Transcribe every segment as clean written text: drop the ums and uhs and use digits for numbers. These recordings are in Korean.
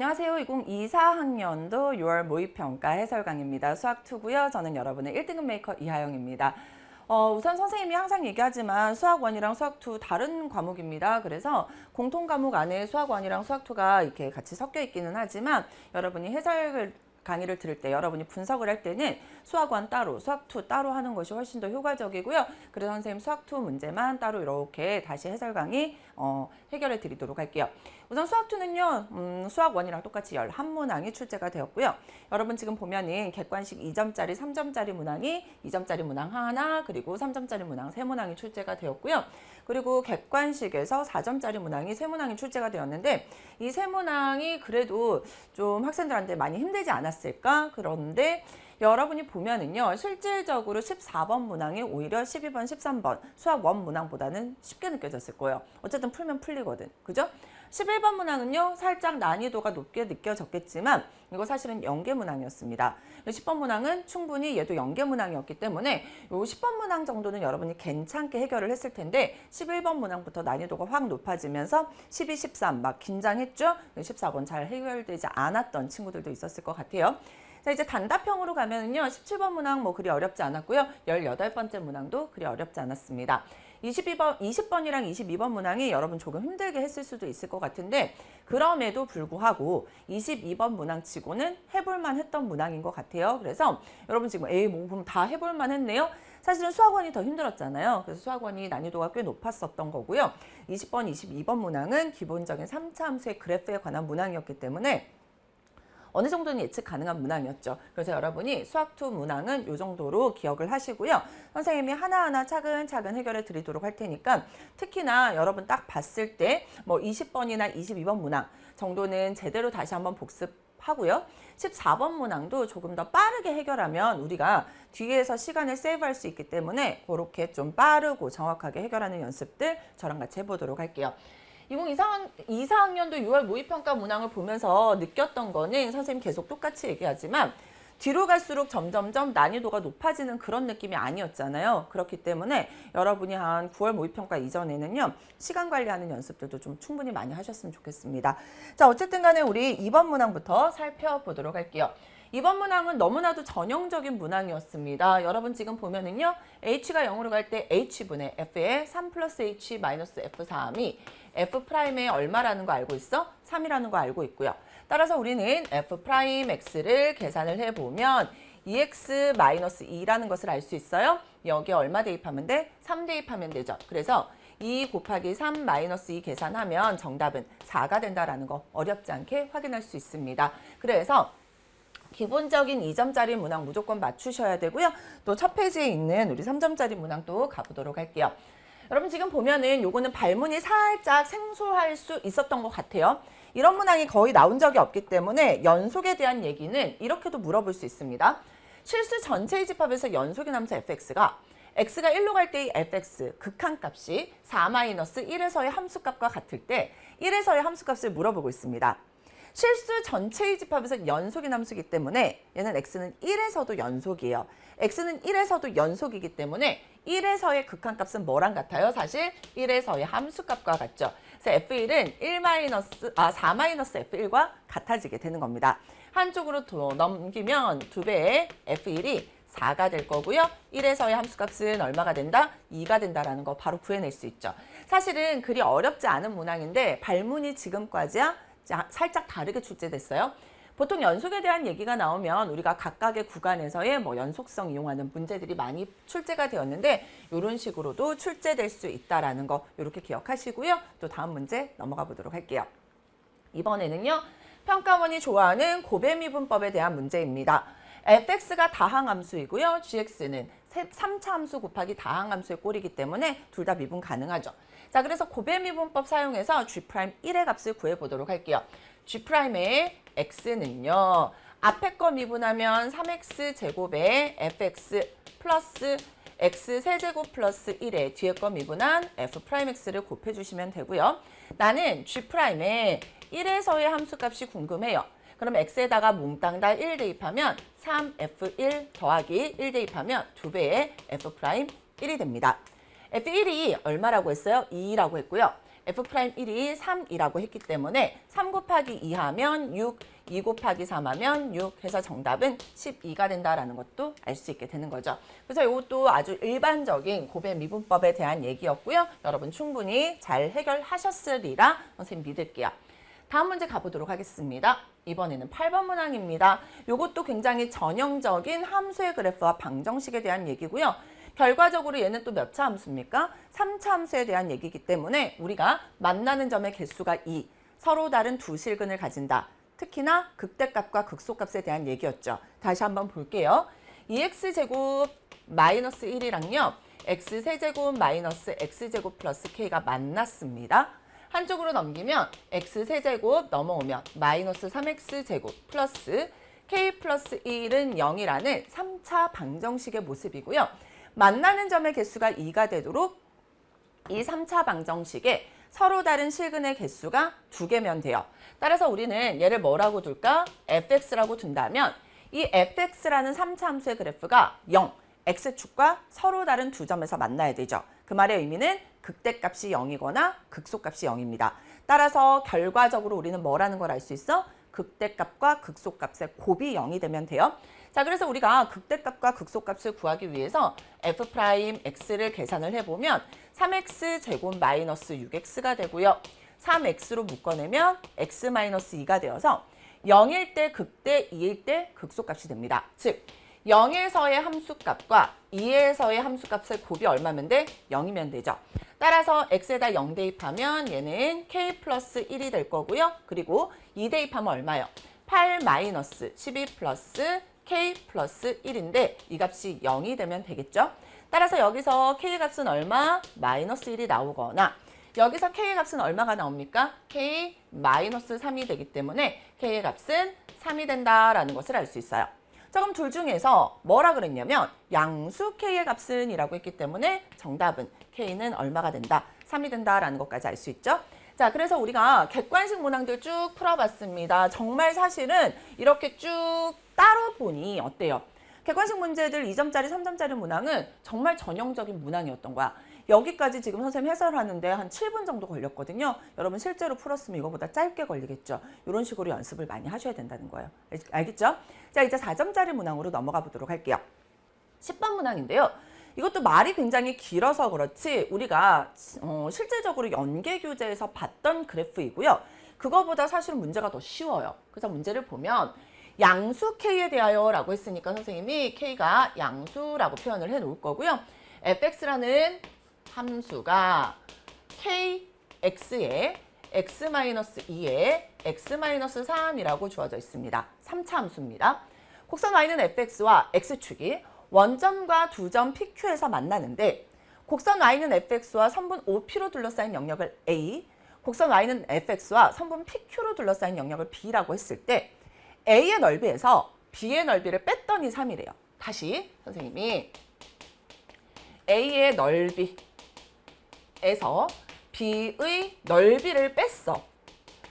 안녕하세요. 2024학년도 6월 모의평가 해설강입니다. 수학2고요. 저는 여러분의 1등급 메이커 이하영입니다. 우선 선생님이 항상 얘기하지만 수학1이랑 수학2 다른 과목입니다. 그래서 공통 과목 안에 수학1이랑 수학2가 이렇게 같이 섞여 있기는 하지만 여러분이 해설 강의를 들을 때 여러분이 분석을 할 때는 수학1 따로, 수학2 따로 하는 것이 훨씬 더 효과적이고요. 그래서 선생님 수학2 문제만 따로 이렇게 다시 해설 강의 해결해 드리도록 할게요. 우선 수학2는요. 수학1이랑 똑같이 11문항이 출제가 되었고요. 여러분 지금 보면은 객관식 2점짜리, 3점짜리 문항이 2점짜리 문항 하나, 그리고 3점짜리 문항 3문항이 출제가 되었고요. 그리고 객관식에서 4점짜리 문항이 3문항이 출제가 되었는데 이 3문항이 그래도 좀 학생들한테 많이 힘들지 않았을까? 그런데 여러분이 보면은요. 실질적으로 14번 문항이 오히려 12번, 13번 수학 1 문항보다는 쉽게 느껴졌을 거예요. 어쨌든 풀면 풀리거든. 그죠? 11번 문항은요. 살짝 난이도가 높게 느껴졌겠지만 이거 사실은 연계 문항이었습니다. 10번 문항은 충분히 얘도 연계 문항이었기 때문에 요 10번 문항 정도는 여러분이 괜찮게 해결을 했을 텐데 11번 문항부터 난이도가 확 높아지면서 12, 13 막 긴장했죠? 14번 잘 해결되지 않았던 친구들도 있었을 것 같아요. 자, 이제 단답형으로 가면은요. 17번 문항 뭐 그리 어렵지 않았고요. 18번째 문항도 그리 어렵지 않았습니다. 20번이랑 22번 문항이 여러분 조금 힘들게 했을 수도 있을 것 같은데 그럼에도 불구하고 22번 문항 치고는 해볼만 했던 문항인 것 같아요. 그래서 여러분 지금 뭐 그럼 다 해볼만 했네요. 사실은 수학1이 더 힘들었잖아요. 그래서 수학1이 난이도가 꽤 높았었던 거고요. 20번, 22번 문항은 기본적인 3차 함수의 그래프에 관한 문항이었기 때문에 어느 정도는 예측 가능한 문항이었죠. 그래서 여러분이 수학2 문항은 이 정도로 기억을 하시고요. 선생님이 하나하나 차근차근 해결해 드리도록 할 테니까 특히나 여러분 딱 봤을 때 뭐 20번이나 22번 문항 정도는 제대로 다시 한번 복습하고요. 14번 문항도 조금 더 빠르게 해결하면 우리가 뒤에서 시간을 세이브할 수 있기 때문에 그렇게 좀 빠르고 정확하게 해결하는 연습들 저랑 같이 해보도록 할게요. 2024학년도 6월 모의평가 문항을 보면서 느꼈던 거는 선생님 계속 똑같이 얘기하지만 뒤로 갈수록 점점점 난이도가 높아지는 그런 느낌이 아니었잖아요. 그렇기 때문에 여러분이 한 9월 모의평가 이전에는요. 시간 관리하는 연습들도 좀 충분히 많이 하셨으면 좋겠습니다. 자, 어쨌든 간에 우리 2번 문항부터 살펴보도록 할게요. 2번 문항은 너무나도 전형적인 문항이었습니다. 여러분 지금 보면은요. h가 0으로 갈 때 h분의 f의 3 플러스 h 마이너스 f3이 f'의 얼마라는 거 알고 있어? 3이라는 거 알고 있고요. 따라서 우리는 f'x를 계산을 해보면 2x 마이너스 2라는 것을 알 수 있어요. 여기에 얼마 대입하면 돼? 3 대입하면 되죠. 그래서 2 곱하기 3 마이너스 2 계산하면 정답은 4가 된다라는 거 어렵지 않게 확인할 수 있습니다. 그래서 기본적인 2점짜리 문항 무조건 맞추셔야 되고요. 또 첫 페이지에 있는 우리 3점짜리 문항도 가보도록 할게요. 여러분 지금 보면은 요거는 발문이 살짝 생소할 수 있었던 것 같아요. 이런 문항이 거의 나온 적이 없기 때문에 연속에 대한 얘기는 이렇게도 물어볼 수 있습니다. 실수 전체의 집합에서 연속인 함수 fx가 x가 1로 갈 때의 fx 극한값이 4-1에서의 함수값과 같을 때 1에서의 함수값을 물어보고 있습니다. 실수 전체의 집합에서 연속인 함수이기 때문에 얘는 x는 1에서도 연속이에요. x는 1에서도 연속이기 때문에 1에서의 극한값은 뭐랑 같아요? 사실 1에서의 함수값과 같죠. 그래서 f1은 4-f1과 같아지게 되는 겁니다. 한쪽으로 더 넘기면 2배의 f1이 4가 될 거고요. 1에서의 함수값은 얼마가 된다? 2가 된다라는 거 바로 구해낼 수 있죠. 사실은 그리 어렵지 않은 문항인데 발문이 지금까지야 살짝 다르게 출제됐어요. 보통 연속에 대한 얘기가 나오면 우리가 각각의 구간에서의 뭐 연속성 이용하는 문제들이 많이 출제가 되었는데 이런 식으로도 출제될 수 있다라는 거 이렇게 기억하시고요. 또 다음 문제 넘어가 보도록 할게요. 이번에는요. 평가원이 좋아하는 고배미분법에 대한 문제입니다. fx가 다항함수이고요. gx는 3차 함수 곱하기 다항함수의 꼴이기 때문에 둘 다 미분 가능하죠. 자, 그래서 고배미분법 사용해서 g'1의 값을 구해보도록 할게요. g'의 x는요. 앞에 거 미분하면 3x 제곱에 fx 플러스 x 세제곱 플러스 1에 뒤에 거 미분한 f'x를 곱해주시면 되고요. 나는 g'의 1에서의 함수값이 궁금해요. 그럼 x에다가 몽땅 다 1 대입하면 3f1 더하기 1 대입하면 2배의 f'1이 됩니다. f1이 얼마라고 했어요? 2라고 했고요. F'1이 3이라고 했기 때문에 3 곱하기 2 하면 6, 2 곱하기 3 하면 6 해서 정답은 12가 된다라는 것도 알 수 있게 되는 거죠. 그래서 이것도 아주 일반적인 곱의 미분법에 대한 얘기였고요. 여러분 충분히 잘 해결하셨으리라 선생님 믿을게요. 다음 문제 가보도록 하겠습니다. 이번에는 8번 문항입니다. 이것도 굉장히 전형적인 함수의 그래프와 방정식에 대한 얘기고요. 결과적으로 얘는 또 몇 차 함수입니까? 3차 함수에 대한 얘기이기 때문에 우리가 만나는 점의 개수가 2, 서로 다른 두 실근을 가진다. 특히나 극대값과 극소값에 대한 얘기였죠. 다시 한번 볼게요. 2x제곱 마이너스 1이랑요. x세제곱 마이너스 x제곱 플러스 k가 만났습니다. 한쪽으로 넘기면 x세제곱 넘어오면 마이너스 3x제곱 플러스 k 플러스 1은 0이라는 3차 방정식의 모습이고요. 만나는 점의 개수가 2가 되도록 이 3차 방정식에 서로 다른 실근의 개수가 2개면 돼요. 따라서 우리는 얘를 뭐라고 둘까? fx라고 둔다면 이 fx라는 3차 함수의 그래프가 0, x축과 서로 다른 두 점에서 만나야 되죠. 그 말의 의미는 극대값이 0이거나 극소값이 0입니다. 따라서 결과적으로 우리는 뭐라는 걸 알 수 있어? 극대값과 극소값의 곱이 0이 되면 돼요. 자, 그래서 우리가 극대값과 극소값을 구하기 위해서 f'x를 계산을 해보면 3x제곱 마이너스 6x가 되고요. 3x로 묶어내면 x-2가 되어서 0일 때 극대, 2일 때 극소값이 됩니다. 즉 0에서의 함수값과 2에서의 함수값의 곱이 얼마면 돼? 0이면 되죠. 따라서 x에다 0 대입하면 얘는 k 플러스 1이 될 거고요. 그리고 2 대입하면 얼마요? 8 마이너스 12 플러스 k 플러스 1인데 이 값이 0이 되면 되겠죠. 따라서 여기서 k 값은 얼마? 마이너스 1이 나오거나 여기서 k의 값은 얼마가 나옵니까? k 마이너스 3이 되기 때문에 k의 값은 3이 된다라는 것을 알 수 있어요. 자, 그럼 둘 중에서 뭐라 그랬냐면 양수 k의 값은 이라고 했기 때문에 정답은 k는 얼마가 된다? 3이 된다라는 것까지 알 수 있죠. 자, 그래서 우리가 객관식 문항들 쭉 풀어봤습니다. 정말 사실은 이렇게 쭉 따로 보니 어때요? 객관식 문제들 2점짜리, 3점짜리 문항은 정말 전형적인 문항이었던 거야. 여기까지 지금 선생님 해설하는데 한 7분 정도 걸렸거든요. 여러분 실제로 풀었으면 이거보다 짧게 걸리겠죠. 이런 식으로 연습을 많이 하셔야 된다는 거예요. 알겠죠? 자, 이제 4점짜리 문항으로 넘어가 보도록 할게요. 10번 문항인데요. 이것도 말이 굉장히 길어서 그렇지 우리가 실제적으로 연계교재에서 봤던 그래프이고요. 그거보다 사실 문제가 더 쉬워요. 그래서 문제를 보면 양수 k에 대하여 라고 했으니까 선생님이 k가 양수라고 표현을 해 놓을 거고요. fx라는 함수가 kx에 x-2에 x-3이라고 주어져 있습니다. 3차 함수입니다. 곡선 y는 fx와 x축이 원점과 두 점 PQ에서 만나는데 곡선 y는 fx와 선분 OP로 둘러싸인 영역을 A, 곡선 y는 fx와 선분 PQ로 둘러싸인 영역을 B라고 했을 때 A의 넓이에서 B의 넓이를 뺐더니 3이래요. 다시 선생님이 A의 넓이에서 B의 넓이를 뺐어.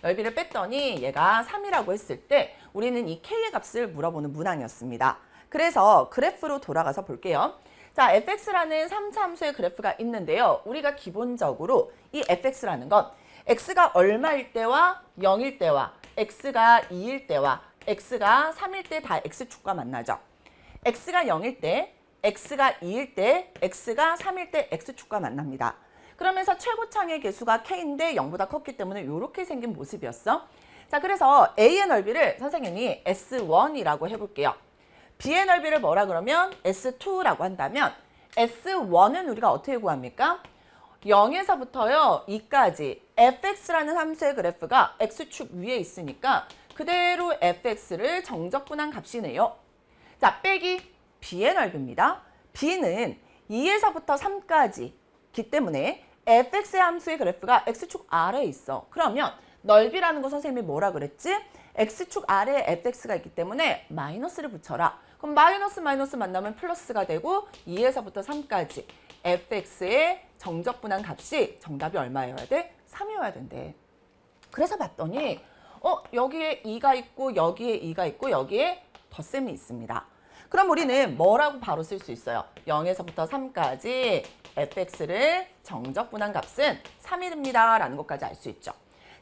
넓이를 뺐더니 얘가 3이라고 했을 때 우리는 이 K의 값을 물어보는 문항이었습니다. 그래서 그래프로 돌아가서 볼게요. 자, fx라는 3차 함수의 그래프가 있는데요. 우리가 기본적으로 이 fx라는 건 x가 얼마일 때와 0일 때와 x가 2일 때와 x가 3일 때 다 x축과 만나죠. x가 0일 때, x가 2일 때, x가 3일 때 x축과 만납니다. 그러면서 최고창의 개수가 k인데 0보다 컸기 때문에 이렇게 생긴 모습이었어. 자, 그래서 a의 넓이를 선생님이 S1이라고 해볼게요. b의 넓이를 뭐라 그러면 S2라고 한다면 S1은 우리가 어떻게 구합니까? 0에서부터요 2까지 fx라는 함수의 그래프가 x축 위에 있으니까 그대로 fx를 정적분한 값이네요. 자, 빼기 b의 넓이입니다. b는 2에서부터 3까지기 때문에 fx의 함수의 그래프가 x축 아래에 있어. 그러면 넓이라는 거 선생님이 뭐라 그랬지? x축 아래에 fx가 있기 때문에 마이너스를 붙여라. 그럼 마이너스 마이너스 만나면 플러스가 되고 2에서부터 3까지 fx의 정적분한 값이 정답이 얼마여야 돼? 3이어야 된대. 그래서 봤더니 여기에 2가 있고 여기에 2가 있고 여기에 덧셈이 있습니다. 그럼 우리는 뭐라고 바로 쓸 수 있어요? 0에서부터 3까지 fx를 정적분한 값은 3이 됩니다. 라는 것까지 알 수 있죠.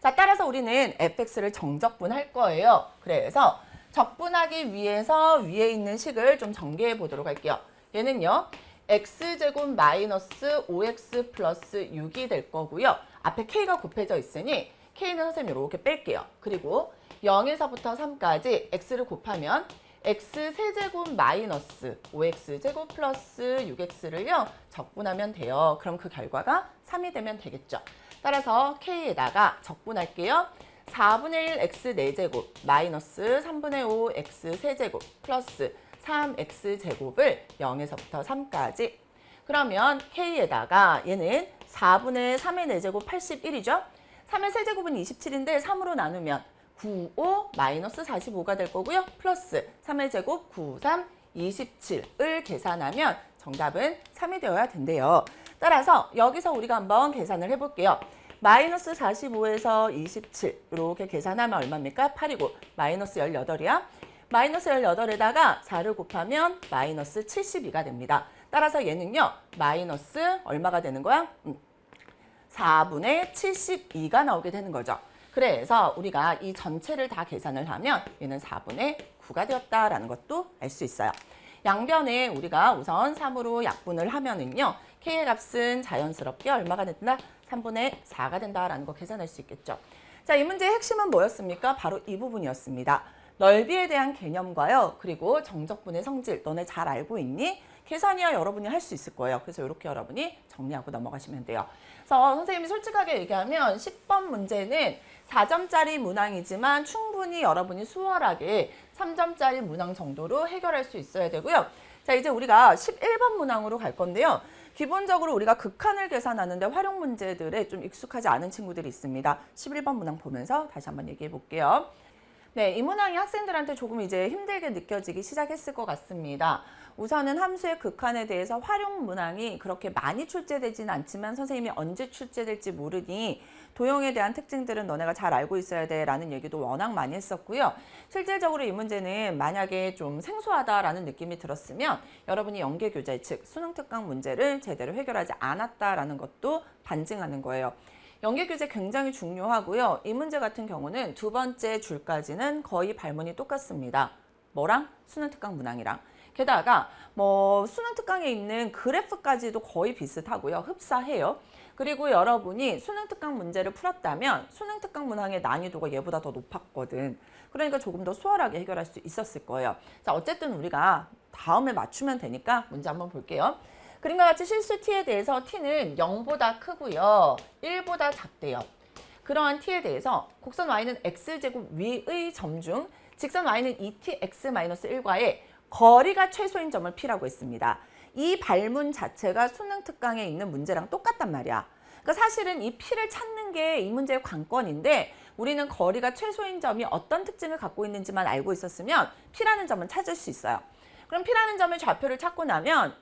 자, 따라서 우리는 fx를 정적분할 거예요. 그래서 적분하기 위해서 위에 있는 식을 좀 전개해 보도록 할게요. 얘는요. x제곱 마이너스 5x 플러스 6이 될 거고요. 앞에 k가 곱해져 있으니 k는 선생님 이렇게 뺄게요. 그리고 0에서부터 3까지 x를 곱하면 x 세제곱 마이너스 5x제곱 플러스 6x를요. 적분하면 돼요. 그럼 그 결과가 3이 되면 되겠죠. 따라서 k에다가 적분할게요. 4분의 1 x 4제곱 마이너스 3분의 5 x 세제곱 플러스 3x 제곱을 0에서부터 3까지. 그러면 k에다가 얘는 4분의 3의 4제곱 81이죠. 3의 세제곱은 27인데 3으로 나누면 95 마이너스 45가 될 거고요. 플러스 3의 제곱 93 27을 계산하면 정답은 3이 되어야 된대요. 따라서 여기서 우리가 한번 계산을 해볼게요. 마이너스 45에서 27 이렇게 계산하면 얼마입니까? 8이고 마이너스 18이야. 마이너스 18에다가 4를 곱하면 마이너스 72가 됩니다. 따라서 얘는요. 마이너스 얼마가 되는 거야? 4분의 72가 나오게 되는 거죠. 그래서 우리가 이 전체를 다 계산을 하면 얘는 4분의 9가 되었다라는 것도 알 수 있어요. 양변에 우리가 우선 3으로 약분을 하면은요. k의 값은 자연스럽게 얼마가 된다? 3분의 4가 된다라는 거 계산할 수 있겠죠. 자, 이 문제의 핵심은 뭐였습니까? 바로 이 부분이었습니다. 넓이에 대한 개념과요. 그리고 정적분의 성질, 너네 잘 알고 있니? 계산이야 여러분이 할 수 있을 거예요. 그래서 이렇게 여러분이 정리하고 넘어가시면 돼요. 그래서 선생님이 솔직하게 얘기하면 10번 문제는 4점짜리 문항이지만 충분히 여러분이 수월하게 3점짜리 문항 정도로 해결할 수 있어야 되고요. 자, 이제 우리가 11번 문항으로 갈 건데요. 기본적으로 우리가 극한을 계산하는데 활용 문제들에 좀 익숙하지 않은 친구들이 있습니다. 11번 문항 보면서 다시 한번 얘기해 볼게요. 네, 이 문항이 학생들한테 조금 이제 힘들게 느껴지기 시작했을 것 같습니다. 우선은 함수의 극한에 대해서 활용 문항이 그렇게 많이 출제되지는 않지만 선생님이 언제 출제될지 모르니 도형에 대한 특징들은 너네가 잘 알고 있어야 돼 라는 얘기도 워낙 많이 했었고요. 실질적으로 이 문제는 만약에 좀 생소하다라는 느낌이 들었으면 여러분이 연계교재 즉 수능특강 문제를 제대로 해결하지 않았다라는 것도 반증하는 거예요. 연계교재 굉장히 중요하고요. 이 문제 같은 경우는 두 번째 줄까지는 거의 발문이 똑같습니다. 뭐랑? 수능특강 문항이랑. 게다가 뭐 수능특강에 있는 그래프까지도 거의 비슷하고요. 흡사해요. 그리고 여러분이 수능특강 문제를 풀었다면 수능특강 문항의 난이도가 얘보다 더 높았거든. 그러니까 조금 더 수월하게 해결할 수 있었을 거예요. 자, 어쨌든 우리가 다음에 맞추면 되니까 문제 한번 볼게요. 그림과 같이 실수 t에 대해서 t는 0보다 크고요. 1보다 작대요. 그러한 t에 대해서 곡선 y는 x제곱 위의 점 중 직선 y는 2tx-1과의 거리가 최소인 점을 p라고 했습니다. 이 발문 자체가 수능특강에 있는 문제랑 똑같단 말이야. 그러니까 사실은 이 p를 찾는 게 이 문제의 관건인데 우리는 거리가 최소인 점이 어떤 특징을 갖고 있는지만 알고 있었으면 p라는 점은 찾을 수 있어요. 그럼 p라는 점의 좌표를 찾고 나면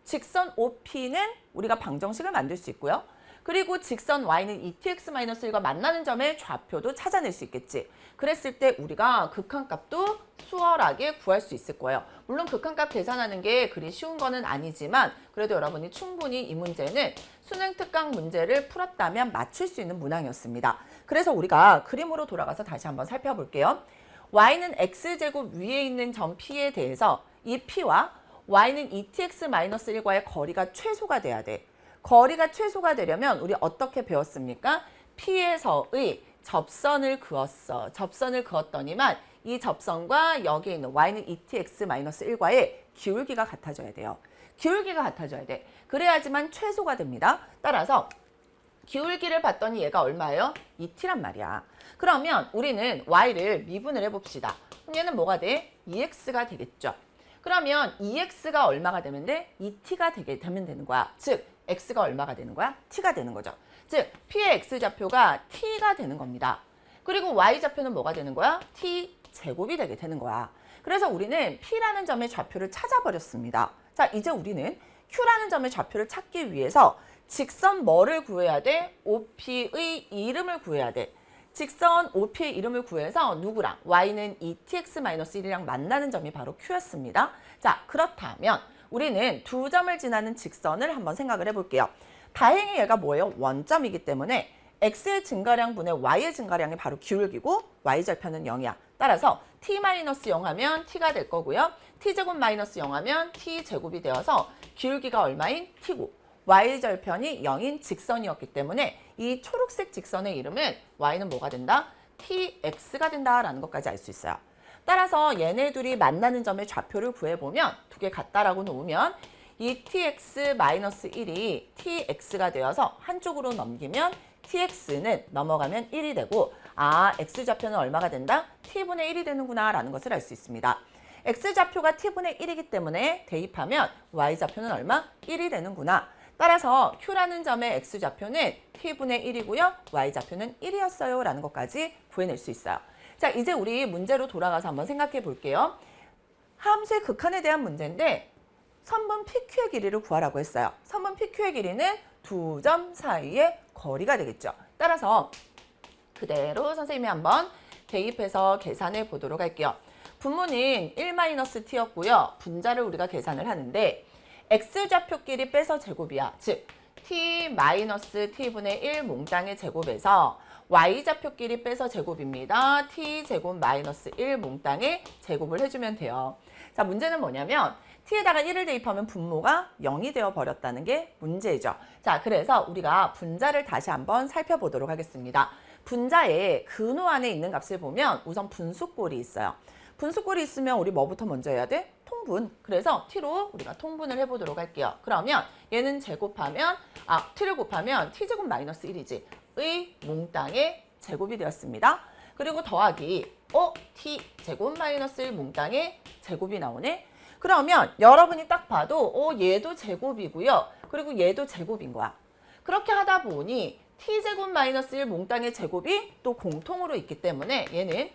직선 OP는 우리가 방정식을 만들 수 있고요. 그리고 직선 Y는 2tx-1과 만나는 점의 좌표도 찾아낼 수 있겠지. 그랬을 때 우리가 극한값도 수월하게 구할 수 있을 거예요. 물론 극한값 계산하는 게 그리 쉬운 거는 아니지만 그래도 여러분이 충분히 이 문제는 수능특강 문제를 풀었다면 맞출 수 있는 문항이었습니다. 그래서 우리가 그림으로 돌아가서 다시 한번 살펴볼게요. Y는 X제곱 위에 있는 점 P에 대해서 이 P와 Y는 2tx-1과의 거리가 최소가 돼야 돼. 거리가 최소가 되려면 우리 어떻게 배웠습니까? P에서의 접선을 그었어. 접선을 그었더니만 이 접선과 여기에 있는 Y는 2tx-1과의 기울기가 같아져야 돼요. 기울기가 같아져야 돼. 그래야지만 최소가 됩니다. 따라서 기울기를 봤더니 얘가 얼마예요? 2t란 말이야. 그러면 우리는 Y를 미분을 해봅시다. 그럼 얘는 뭐가 돼? 2x가 되겠죠. 그러면 2x가 얼마가 되면 돼? 2t가 되면 되는 거야. 즉, x가 얼마가 되는 거야? t가 되는 거죠. 즉, p의 x좌표가 t가 되는 겁니다. 그리고 y좌표는 뭐가 되는 거야? t제곱이 되게 되는 거야. 그래서 우리는 p라는 점의 좌표를 찾아버렸습니다. 자, 이제 우리는 q라는 점의 좌표를 찾기 위해서 직선 뭐를 구해야 돼? OP의 이름을 구해야 돼. 직선 OP의 이름을 구해서 누구랑? Y는 2tx-1이랑 만나는 점이 바로 Q였습니다. 자, 그렇다면 우리는 두 점을 지나는 직선을 한번 생각을 해볼게요. 다행히 얘가 뭐예요? 원점이기 때문에 x의 증가량분의 y의 증가량이 바로 기울기고 y절편은 0이야. 따라서 t-0 하면 t가 될 거고요. t제곱 마이너스 0 하면 t제곱이 되어서 기울기가 얼마인 t고 y절편이 0인 직선이었기 때문에 이 초록색 직선의 이름은 y는 뭐가 된다? tx가 된다라는 것까지 알 수 있어요. 따라서 얘네 둘이 만나는 점의 좌표를 구해보면 두 개 같다라고 놓으면 이 tx-1이 tx가 되어서 한쪽으로 넘기면 tx는 넘어가면 1이 되고 x좌표는 얼마가 된다? t분의 1이 되는구나 라는 것을 알 수 있습니다. x좌표가 t분의 1이기 때문에 대입하면 y좌표는 얼마? 1이 되는구나. 따라서 q라는 점의 x좌표는 t분의 1이고요. y좌표는 1이었어요 라는 것까지 구해낼 수 있어요. 자, 이제 우리 문제로 돌아가서 한번 생각해 볼게요. 함수의 극한에 대한 문제인데 선분 PQ의 길이를 구하라고 했어요. 선분 PQ의 길이는 두 점 사이의 거리가 되겠죠. 따라서 그대로 선생님이 한번 대입해서 계산해 보도록 할게요. 분모는 1-t였고요. 분자를 우리가 계산을 하는데 x좌표끼리 빼서 제곱이야. 즉 t-t분의 1 몽땅의 제곱에서 y좌표끼리 빼서 제곱입니다. t제곱 마이너스 1 몽땅의 제곱을 해주면 돼요. 자, 문제는 뭐냐면 t에다가 1을 대입하면 분모가 0이 되어 버렸다는 게 문제죠. 자, 그래서 우리가 분자를 다시 한번 살펴보도록 하겠습니다. 분자의 근호 안에 있는 값을 보면 우선 분수꼴이 있어요. 분수꼴이 있으면 우리 뭐부터 먼저 해야 돼? 통분. 그래서 t로 우리가 통분을 해보도록 할게요. 그러면 얘는 제곱하면 t를 곱하면 t제곱 마이너스 1이지. 의 몽땅의 제곱이 되었습니다. 그리고 더하기 t제곱 마이너스 1 몽땅의 제곱이 나오네. 그러면 여러분이 딱 봐도 얘도 제곱이고요. 그리고 얘도 제곱인 거야. 그렇게 하다 보니 t제곱 마이너스 1 몽땅의 제곱이 또 공통으로 있기 때문에 얘는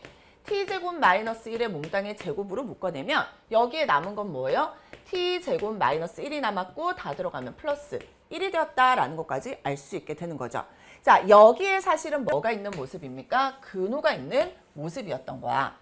t제곱 마이너스 1의 몽땅의 제곱으로 묶어내면 여기에 남은 건 뭐예요? t제곱 마이너스 1이 남았고 다 들어가면 플러스 1이 되었다라는 것까지 알 수 있게 되는 거죠. 자, 여기에 사실은 뭐가 있는 모습입니까? 근호가 있는 모습이었던 거야.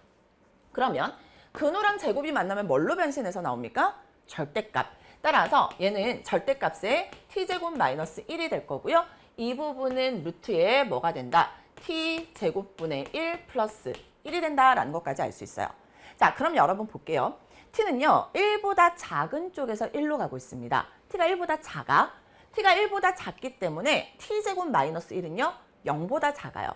그러면 근호랑 제곱이 만나면 뭘로 변신해서 나옵니까? 절대값. 따라서 얘는 절대값에 t제곱 마이너스 1이 될 거고요. 이 부분은 루트에 뭐가 된다? t제곱분의 1 플러스 1이 된다라는 것까지 알 수 있어요. 자, 그럼 여러분 볼게요. t는요, 1보다 작은 쪽에서 1로 가고 있습니다. t가 1보다 작아. t가 1보다 작기 때문에 t제곱 마이너스 1은요, 0보다 작아요.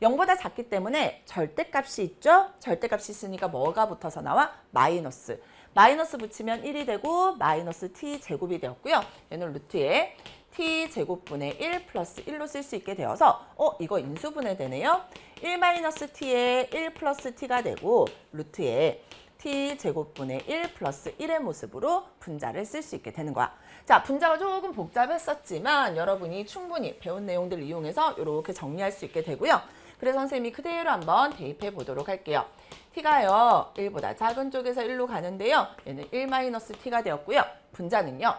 0보다 작기 때문에 절대값이 있죠? 절대값이 있으니까 뭐가 붙어서 나와? 마이너스. 마이너스 붙이면 1이 되고 마이너스 t제곱이 되었고요. 얘는 루트에 t제곱분의 1 플러스 1로 쓸 수 있게 되어서 이거 인수분해 되네요. 1-t에 1 플러스 t가 되고 루트에 t제곱분의 1 플러스 1의 모습으로 분자를 쓸 수 있게 되는 거야. 자, 분자가 조금 복잡했었지만 여러분이 충분히 배운 내용들을 이용해서 이렇게 정리할 수 있게 되고요. 그래서 선생님이 그대로 한번 대입해 보도록 할게요. t가요, 1보다 작은 쪽에서 1로 가는데요. 얘는 1-t가 되었고요. 분자는요,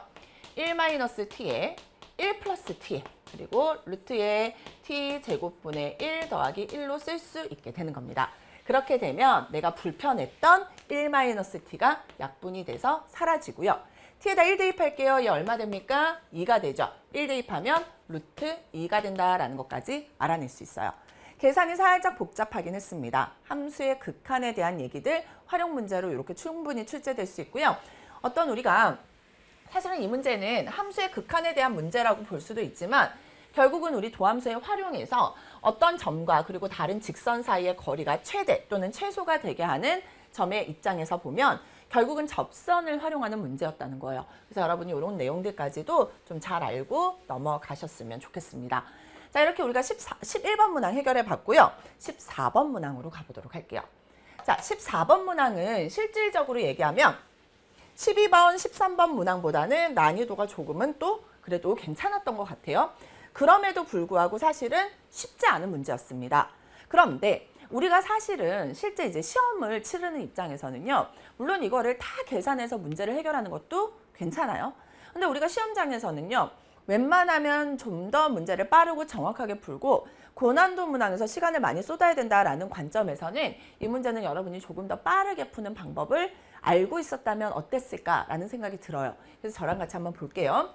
1-t에 1 플러스 t 그리고 루트에 t제곱분의 1 더하기 1로 쓸 수 있게 되는 겁니다. 그렇게 되면 내가 불편했던 1-t가 약분이 돼서 사라지고요. t에다 1 대입할게요. 얘 얼마 됩니까? 2가 되죠. 1 대입하면 루트 2가 된다라는 것까지 알아낼 수 있어요. 계산이 살짝 복잡하긴 했습니다. 함수의 극한에 대한 얘기들 활용 문제로 이렇게 충분히 출제될 수 있고요. 어떤 우리가 사실은 이 문제는 함수의 극한에 대한 문제라고 볼 수도 있지만 결국은 우리 도함수에 활용해서 어떤 점과 그리고 다른 직선 사이의 거리가 최대 또는 최소가 되게 하는 점의 입장에서 보면 결국은 접선을 활용하는 문제였다는 거예요. 그래서 여러분이 이런 내용들까지도 좀 잘 알고 넘어가셨으면 좋겠습니다. 자, 이렇게 우리가 11번 문항 해결해 봤고요. 14번 문항으로 가보도록 할게요. 자, 14번 문항은 실질적으로 얘기하면 12번, 13번 문항보다는 난이도가 조금은 또 그래도 괜찮았던 것 같아요. 그럼에도 불구하고 사실은 쉽지 않은 문제였습니다. 그런데 우리가 사실은 실제 이제 시험을 치르는 입장에서는요, 물론 이거를 다 계산해서 문제를 해결하는 것도 괜찮아요. 근데 우리가 시험장에서는요, 웬만하면 좀 더 문제를 빠르고 정확하게 풀고 고난도 문항에서 시간을 많이 쏟아야 된다라는 관점에서는 이 문제는 여러분이 조금 더 빠르게 푸는 방법을 알고 있었다면 어땠을까라는 생각이 들어요. 그래서 저랑 같이 한번 볼게요.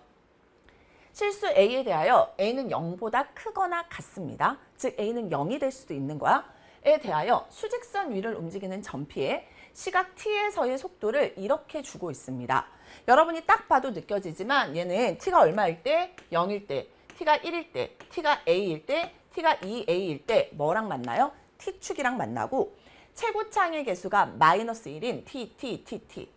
실수 A에 대하여 A는 0보다 크거나 같습니다. 즉 A는 0이 될 수도 있는 거야. 에 대하여 수직선 위를 움직이는 점피에 시각 t에서의 속도를 이렇게 주고 있습니다. 여러분이 딱 봐도 느껴지지만 얘는 t가 얼마일 때? 0일 때, t가 1일 때, t가 a일 때, t가 2a일 때 뭐랑 만나요? t축이랑 만나고 최고차항의 개수가 마이너스 1인 t,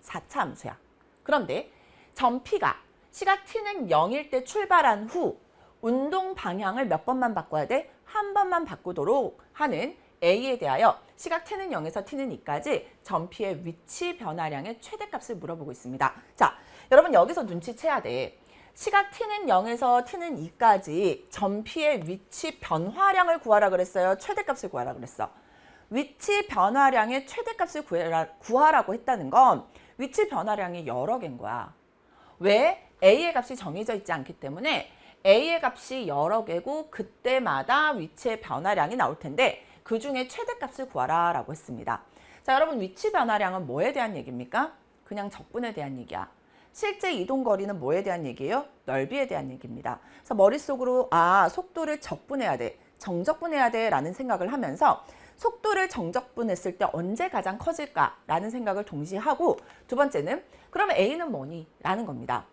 4차 함수야. 그런데 점피가 시각 t는 0일 때 출발한 후 운동 방향을 몇 번만 바꿔야 돼? 한 번만 바꾸도록 하는 A에 대하여 시각 t는 0에서 t는 2까지 점피의 위치 변화량의 최대값을 물어보고 있습니다. 자, 여러분 여기서 눈치채야 돼. 시각 t는 0에서 t는 2까지 점피의 위치 변화량을 구하라 그랬어요? 최대값을 구하라 그랬어? 위치 변화량의 최대값을 구하라고 했다는 건 위치 변화량이 여러 개인 거야. 왜? A의 값이 정해져 있지 않기 때문에 A의 값이 여러 개고 그때마다 위치의 변화량이 나올 텐데 그 중에 최대값을 구하라 라고 했습니다. 자, 여러분 위치 변화량은 뭐에 대한 얘기입니까? 그냥 적분에 대한 얘기야. 실제 이동 거리는 뭐에 대한 얘기예요? 넓이에 대한 얘기입니다. 그래서 머릿속으로 속도를 적분해야 돼, 정적분해야 돼 라는 생각을 하면서 속도를 정적분했을 때 언제 가장 커질까 라는 생각을 동시에 하고 두 번째는 그러면 A는 뭐니? 라는 겁니다.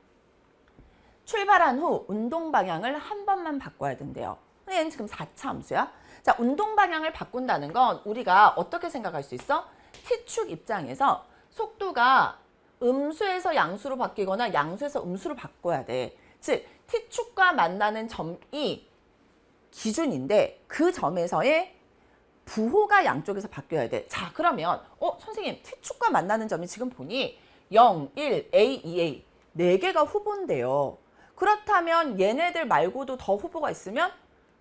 출발한 후 운동 방향을 한 번만 바꿔야 된대요. 얘는 지금 4차 함수야. 자, 운동 방향을 바꾼다는 건 우리가 어떻게 생각할 수 있어? t축 입장에서 속도가 음수에서 양수로 바뀌거나 양수에서 음수로 바꿔야 돼. 즉, t축과 만나는 점이 기준인데 그 점에서의 부호가 양쪽에서 바뀌어야 돼. 자, 그러면 선생님 t축과 만나는 점이 지금 보니 0, 1, A, 2A 4개가 후보인데요. 그렇다면 얘네들 말고도 더 후보가 있으면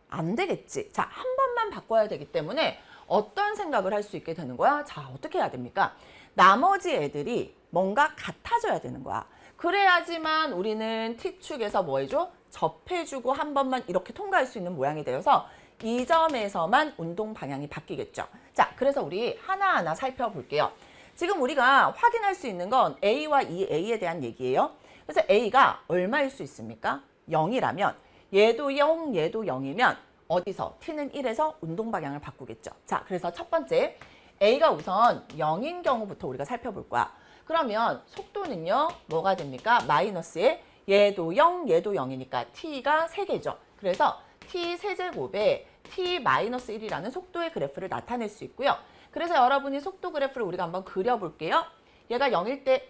안 되겠지. 자, 한 번만 바꿔야 되기 때문에 어떤 생각을 할 수 있게 되는 거야? 자, 어떻게 해야 됩니까? 나머지 애들이 뭔가 같아져야 되는 거야. 그래야지만 우리는 t축에서 뭐 해줘? 접해주고 한 번만 이렇게 통과할 수 있는 모양이 되어서 이 점에서만 운동 방향이 바뀌겠죠. 자, 그래서 우리 하나하나 살펴볼게요. 지금 우리가 확인할 수 있는 건 A와 2A에 대한 얘기예요. 그래서 A가 얼마일 수 있습니까? 0이라면 얘도 0, 얘도 0이면 어디서? t는 1에서 운동 방향을 바꾸겠죠. 자, 그래서 첫 번째 A가 우선 0인 경우부터 우리가 살펴볼 거야. 그러면 속도는요, 뭐가 됩니까? 마이너스에 얘도 0, 얘도 0이니까 t가 3개죠. 그래서 t 세제곱에 t 마이너스 1이라는 속도의 그래프를 나타낼 수 있고요. 그래서 여러분이 속도 그래프를 우리가 한번 그려볼게요. 얘가 0일 때,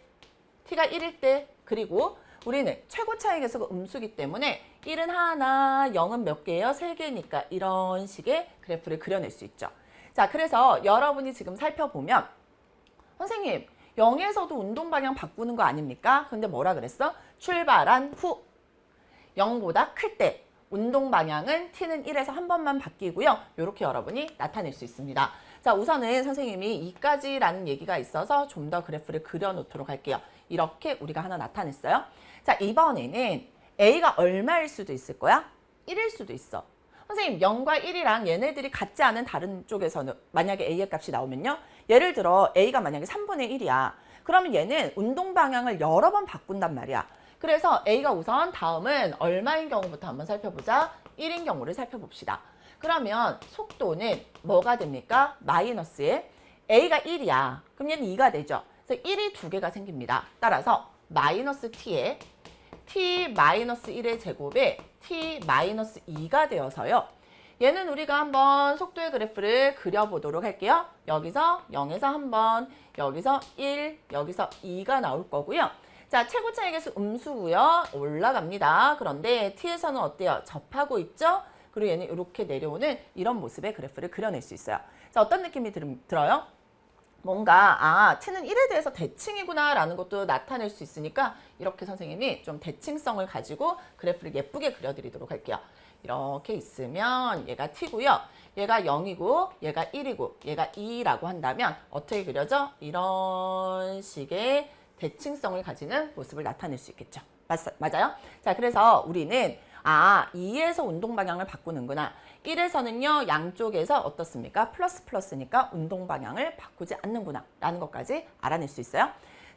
t가 1일 때, 그리고 우리는 최고차의 개수가 음수기 때문에 1은 하나, 0은 몇 개예요? 3개니까 이런 식의 그래프를 그려낼 수 있죠. 자, 그래서 여러분이 지금 살펴보면 선생님, 0에서도 운동 방향 바꾸는 거 아닙니까? 근데 뭐라 그랬어? 출발한 후 0보다 클 때 운동 방향은 t는 1에서 한 번만 바뀌고요. 이렇게 여러분이 나타낼 수 있습니다. 자, 우선은 선생님이 2까지라는 얘기가 있어서 좀 더 그래프를 그려놓도록 할게요. 이렇게 우리가 하나 나타냈어요. 자, 이번에는 A가 얼마일 수도 있을 거야? 1일 수도 있어. 선생님, 0과 1이랑 얘네들이 같지 않은 다른 쪽에서는 만약에 A의 값이 나오면요. 예를 들어 A가 만약에 3분의 1이야. 그러면 얘는 운동 방향을 여러 번 바꾼단 말이야. 그래서 A가 우선 다음은 얼마인 경우부터 한번 살펴보자. 1인 경우를 살펴봅시다. 그러면 속도는 뭐가 됩니까? 마이너스에 A가 1이야. 그럼 얘는 2가 되죠. 그래서 1이 2개가 생깁니다. 따라서 마이너스 t에 t 마이너스 1의 제곱에 t 마이너스 2가 되어서요. 얘는 우리가 한번 속도의 그래프를 그려보도록 할게요. 여기서 0에서 한번, 여기서 1, 여기서 2가 나올 거고요. 자, 최고차의 개수 음수고요. 올라갑니다. 그런데 t에서는 어때요? 접하고 있죠? 그리고 얘는 이렇게 내려오는 이런 모습의 그래프를 그려낼 수 있어요. 자, 어떤 느낌이 들어요? 뭔가 t는 1에 대해서 대칭이구나 라는 것도 나타낼 수 있으니까 이렇게 선생님이 좀 대칭성을 가지고 그래프를 예쁘게 그려드리도록 할게요. 이렇게 있으면 얘가 t고요. 얘가 0이고 얘가 1이고 얘가 2라고 한다면 어떻게 그려져? 이런 식의 대칭성을 가지는 모습을 나타낼 수 있겠죠. 맞아요? 자, 그래서 우리는 2에서 운동 방향을 바꾸는구나. 1에서는요, 양쪽에서 어떻습니까? 플러스 플러스니까 운동 방향을 바꾸지 않는구나 라는 것까지 알아낼 수 있어요.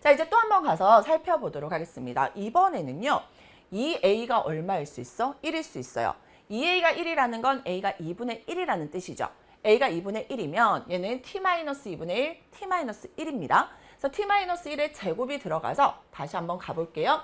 자, 이제 또 한 번 가서 살펴보도록 하겠습니다. 이번에는요. 2a가 얼마일 수 있어? 1일 수 있어요. 2a가 1이라는 건 a가 2분의 1이라는 뜻이죠. a가 2분의 1이면 얘는 t-2분의 1, t-1입니다. 그래서 t-1의 제곱이 들어가서 다시 한번 가볼게요.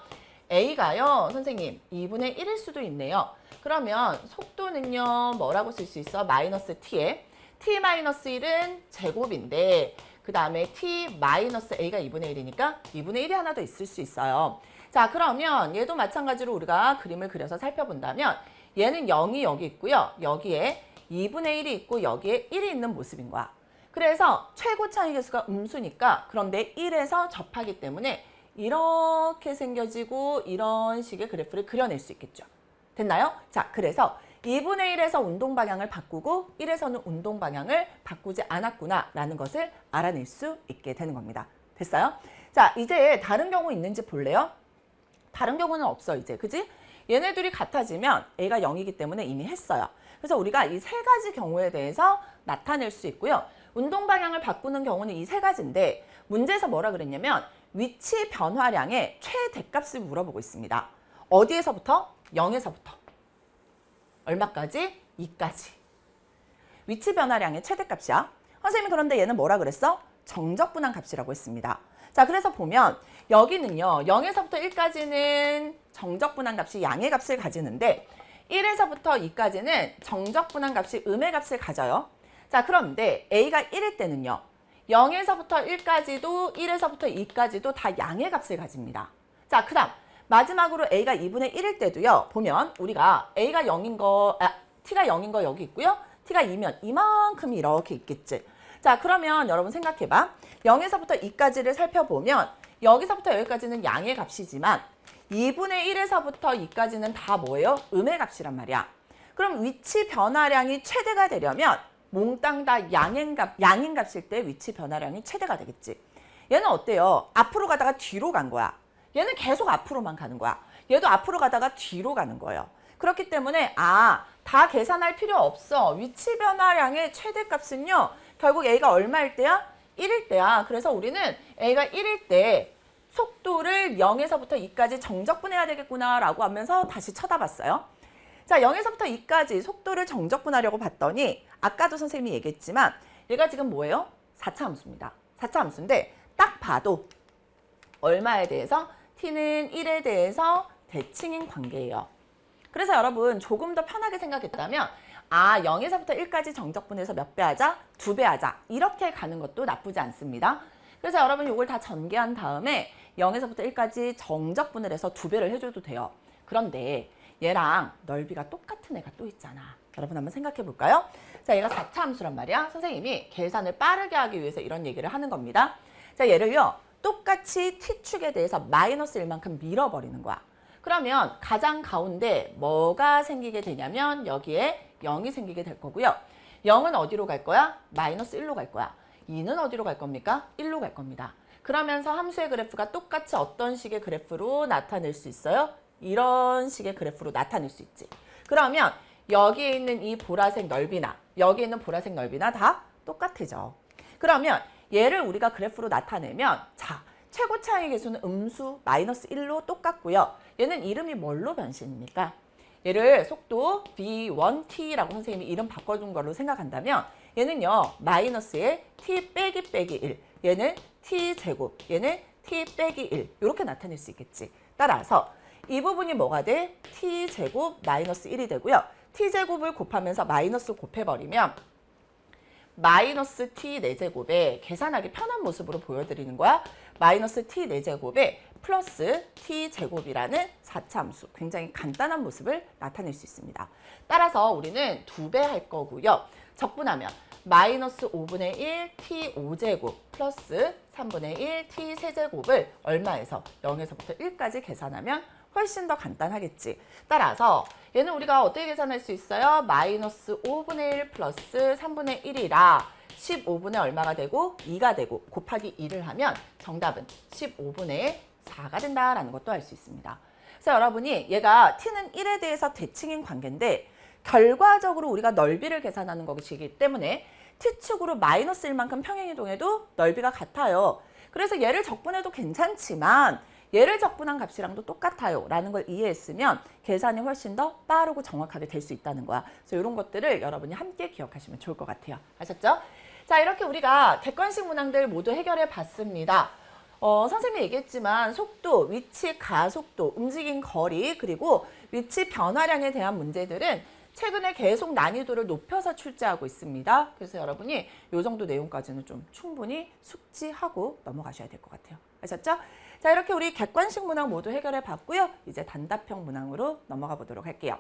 a가요, 선생님, 2분의 1일 수도 있네요. 그러면 속도는요, 뭐라고 쓸 수 있어? 마이너스 t에 t-1은 제곱인데 그 다음에 t-a가 2분의 1이니까 2분의 1이 하나 더 있을 수 있어요. 자, 그러면 얘도 마찬가지로 우리가 그림을 그려서 살펴본다면 얘는 0이 여기 있고요. 여기에 2분의 1이 있고 여기에 1이 있는 모습인 거야. 그래서 최고 차이 계수가 음수니까 그런데 1에서 접하기 때문에 이렇게 생겨지고 이런 식의 그래프를 그려낼 수 있겠죠. 됐나요? 자, 그래서 2분의 1에서 운동 방향을 바꾸고 1에서는 운동 방향을 바꾸지 않았구나 라는 것을 알아낼 수 있게 되는 겁니다. 됐어요? 자, 이제 다른 경우 있는지 볼래요? 다른 경우는 없어 이제, 그지? 얘네들이 같아지면 a가 0이기 때문에 이미 했어요. 그래서 우리가 이 세 가지 경우에 대해서 나타낼 수 있고요. 운동 방향을 바꾸는 경우는 이 세 가지인데 문제에서 뭐라 그랬냐면 위치 변화량의 최대값을 물어보고 있습니다. 어디에서부터? 0에서부터. 얼마까지? 2까지. 위치 변화량의 최대값이야. 선생님이 그런데 얘는 뭐라 그랬어? 정적분한 값이라고 했습니다. 자, 그래서 보면 여기는요. 0에서부터 1까지는 정적분한 값이 양의 값을 가지는데 1에서부터 2까지는 정적분한 값이 음의 값을 가져요. 자, 그런데 a가 1일 때는요. 0에서부터 1까지도 1에서부터 2까지도 다 양의 값을 가집니다. 자, 그 다음 마지막으로 a가 2분의 1일 때도요. 보면 우리가 a가 0인 거, t가 0인 거 여기 있고요. t가 2면 이만큼이 이렇게 있겠지. 자, 그러면 여러분 생각해봐. 0에서부터 2까지를 살펴보면 여기서부터 여기까지는 양의 값이지만 2분의 1에서부터 2까지는 다 뭐예요? 음의 값이란 말이야. 그럼 위치 변화량이 최대가 되려면 몽땅 다 양인 값일 때 위치 변화량이 최대가 되겠지. 얘는 어때요? 앞으로 가다가 뒤로 간 거야. 얘는 계속 앞으로만 가는 거야. 얘도 앞으로 가다가 뒤로 가는 거예요. 그렇기 때문에 다 계산할 필요 없어. 위치 변화량의 최대값은요. 결국 a가 얼마일 때야? 1일 때야. 그래서 우리는 a가 1일 때 속도를 0에서부터 2까지 정적분해야 되겠구나 라고 하면서 다시 쳐다봤어요. 자, 0에서부터 2까지 속도를 정적분하려고 봤더니 아까도 선생님이 얘기했지만 얘가 지금 뭐예요? 4차 함수입니다. 4차 함수인데 딱 봐도 얼마에 대해서? t는 1에 대해서 대칭인 관계예요. 그래서 여러분 조금 더 편하게 생각했다면 0에서부터 1까지 정적분해서 몇 배 하자? 2배 하자. 이렇게 가는 것도 나쁘지 않습니다. 그래서 여러분 이걸 다 전개한 다음에 0에서부터 1까지 정적분을 해서 2배를 해줘도 돼요. 그런데 얘랑 넓이가 똑같은 애가 또 있잖아. 여러분 한번 생각해 볼까요? 자, 얘가 4차 함수란 말이야. 선생님이 계산을 빠르게 하기 위해서 이런 얘기를 하는 겁니다. 자, 얘를요. 똑같이 t축에 대해서 마이너스 1만큼 밀어버리는 거야. 그러면 가장 가운데 뭐가 생기게 되냐면 여기에 0이 생기게 될 거고요. 0은 어디로 갈 거야? 마이너스 1로 갈 거야. 2는 어디로 갈 겁니까? 1로 갈 겁니다. 그러면서 함수의 그래프가 똑같이 어떤 식의 그래프로 나타낼 수 있어요? 이런 식의 그래프로 나타낼 수 있지. 그러면 여기에 있는 이 보라색 넓이나 여기에 있는 보라색 넓이나 다 똑같아져. 그러면 얘를 우리가 그래프로 나타내면 자, 최고 차이 계수는 음수 마이너스 1로 똑같고요. 얘는 이름이 뭘로 변신입니까? 얘를 속도 v1t라고 선생님이 이름 바꿔준 걸로 생각한다면 얘는요. 마이너스에 t 빼기 1. 얘는 t제곱, 얘는 t 빼기 1. 이렇게 나타낼 수 있겠지. 따라서 이 부분이 뭐가 돼? t제곱 마이너스 1이 되고요. t제곱을 곱하면서 마이너스 곱해버리면 마이너스 t 4제곱에 계산하기 편한 모습으로 보여드리는 거야. 마이너스 t 4제곱에 플러스 t제곱이라는 4차 함수. 굉장히 간단한 모습을 나타낼 수 있습니다. 따라서 우리는 2배 할 거고요. 적분하면 마이너스 5분의 1 t 5제곱 플러스 3분의 1 t 세제곱을 얼마에서 0에서부터 1까지 계산하면 훨씬 더 간단하겠지. 따라서 얘는 우리가 어떻게 계산할 수 있어요? 마이너스 5분의 1 플러스 3분의 1이라 15분의 얼마가 되고 2가 되고 곱하기 2를 하면 정답은 15분의 4가 된다라는 것도 알 수 있습니다. 그래서 여러분이 얘가 t는 1에 대해서 대칭인 관계인데 결과적으로 우리가 넓이를 계산하는 것이기 때문에 t축으로 마이너스 1만큼 평행이동해도 넓이가 같아요. 그래서 얘를 적분해도 괜찮지만 얘를 적분한 값이랑도 똑같아요 라는 걸 이해했으면 계산이 훨씬 더 빠르고 정확하게 될 수 있다는 거야. 그래서 이런 것들을 여러분이 함께 기억하시면 좋을 것 같아요. 아셨죠? 자, 이렇게 우리가 객관식 문항들 모두 해결해 봤습니다. 선생님이 얘기했지만 속도, 위치, 가속도, 움직임 거리, 그리고 위치 변화량에 대한 문제들은 최근에 계속 난이도를 높여서 출제하고 있습니다. 그래서 여러분이 이 정도 내용까지는 좀 충분히 숙지하고 넘어가셔야 될 것 같아요. 아셨죠? 자, 이렇게 우리 객관식 문항 모두 해결해 봤고요. 이제 단답형 문항으로 넘어가 보도록 할게요.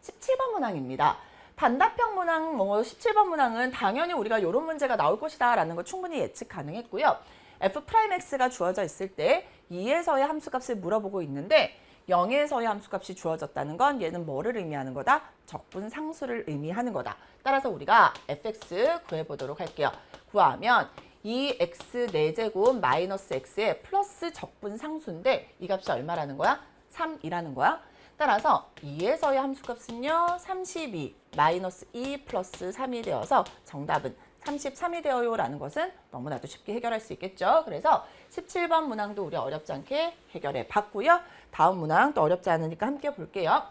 17번 문항입니다. 단답형 문항, 17번 문항은 당연히 우리가 이런 문제가 나올 것이다 라는 거 충분히 예측 가능했고요. f'x가 주어져 있을 때 2에서의 함수값을 물어보고 있는데 0에서의 함수값이 주어졌다는 건 얘는 뭐를 의미하는 거다? 적분 상수를 의미하는 거다. 따라서 우리가 fx 구해보도록 할게요. 구하면 2x 4제곱 마이너스 x의 플러스 적분 상수인데 이 값이 얼마라는 거야? 3이라는 거야. 따라서 2에서의 함수값은요. 32 마이너스 2 플러스 3이 되어서 정답은 33이 되어요 라는 것은 너무나도 쉽게 해결할 수 있겠죠. 그래서 17번 문항도 우리 어렵지 않게 해결해 봤고요. 다음 문항 또 어렵지 않으니까 함께 볼게요.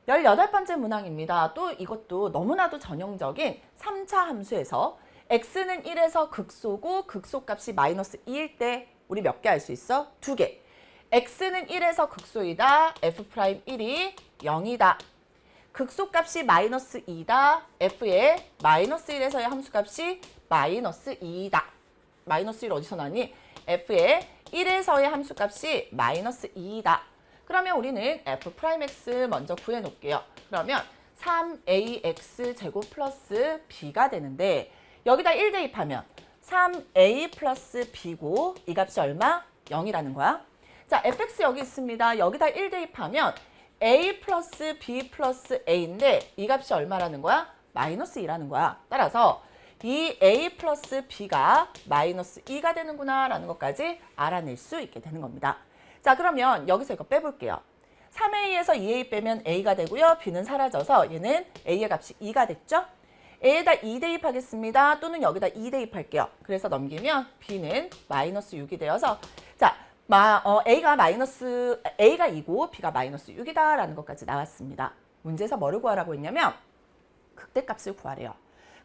18번째 문항입니다. 또 이것도 너무나도 전형적인 3차 함수에서 x는 1에서 극소고 극소값이 마이너스 2일 때 우리 몇 개 알 수 있어? 2개. x는 1에서 극소이다. f'1이 0이다. 극소값이 마이너스 2다. f의 마이너스 1에서의 함수값이 마이너스 2다. 마이너스 1 어디서 나니? f의 1에서의 함수값이 마이너스 2다. 그러면 우리는 f'x 먼저 구해놓을게요. 그러면 3ax 제곱 플러스 b가 되는데 여기다 1 대입하면 3a 플러스 b고 이 값이 얼마? 0이라는 거야. 자, fx 여기 있습니다. 여기다 1 대입하면 a 플러스 b 플러스 a인데 이 값이 얼마라는 거야? 마이너스 2라는 거야. 따라서 이 a 플러스 b가 마이너스 2가 되는구나 라는 것까지 알아낼 수 있게 되는 겁니다. 자, 그러면 여기서 이거 빼볼게요. 3a에서 2a 빼면 a가 되고요. b는 사라져서 얘는 a의 값이 2가 됐죠? a에다 2 대입하겠습니다. 또는 여기다 2 대입할게요. 그래서 넘기면 b는 마이너스 6이 되어서 자, a가 2고 b가 마이너스 6이다 라는 것까지 나왔습니다. 문제에서 뭐를 구하라고 했냐면 극대값을 구하래요.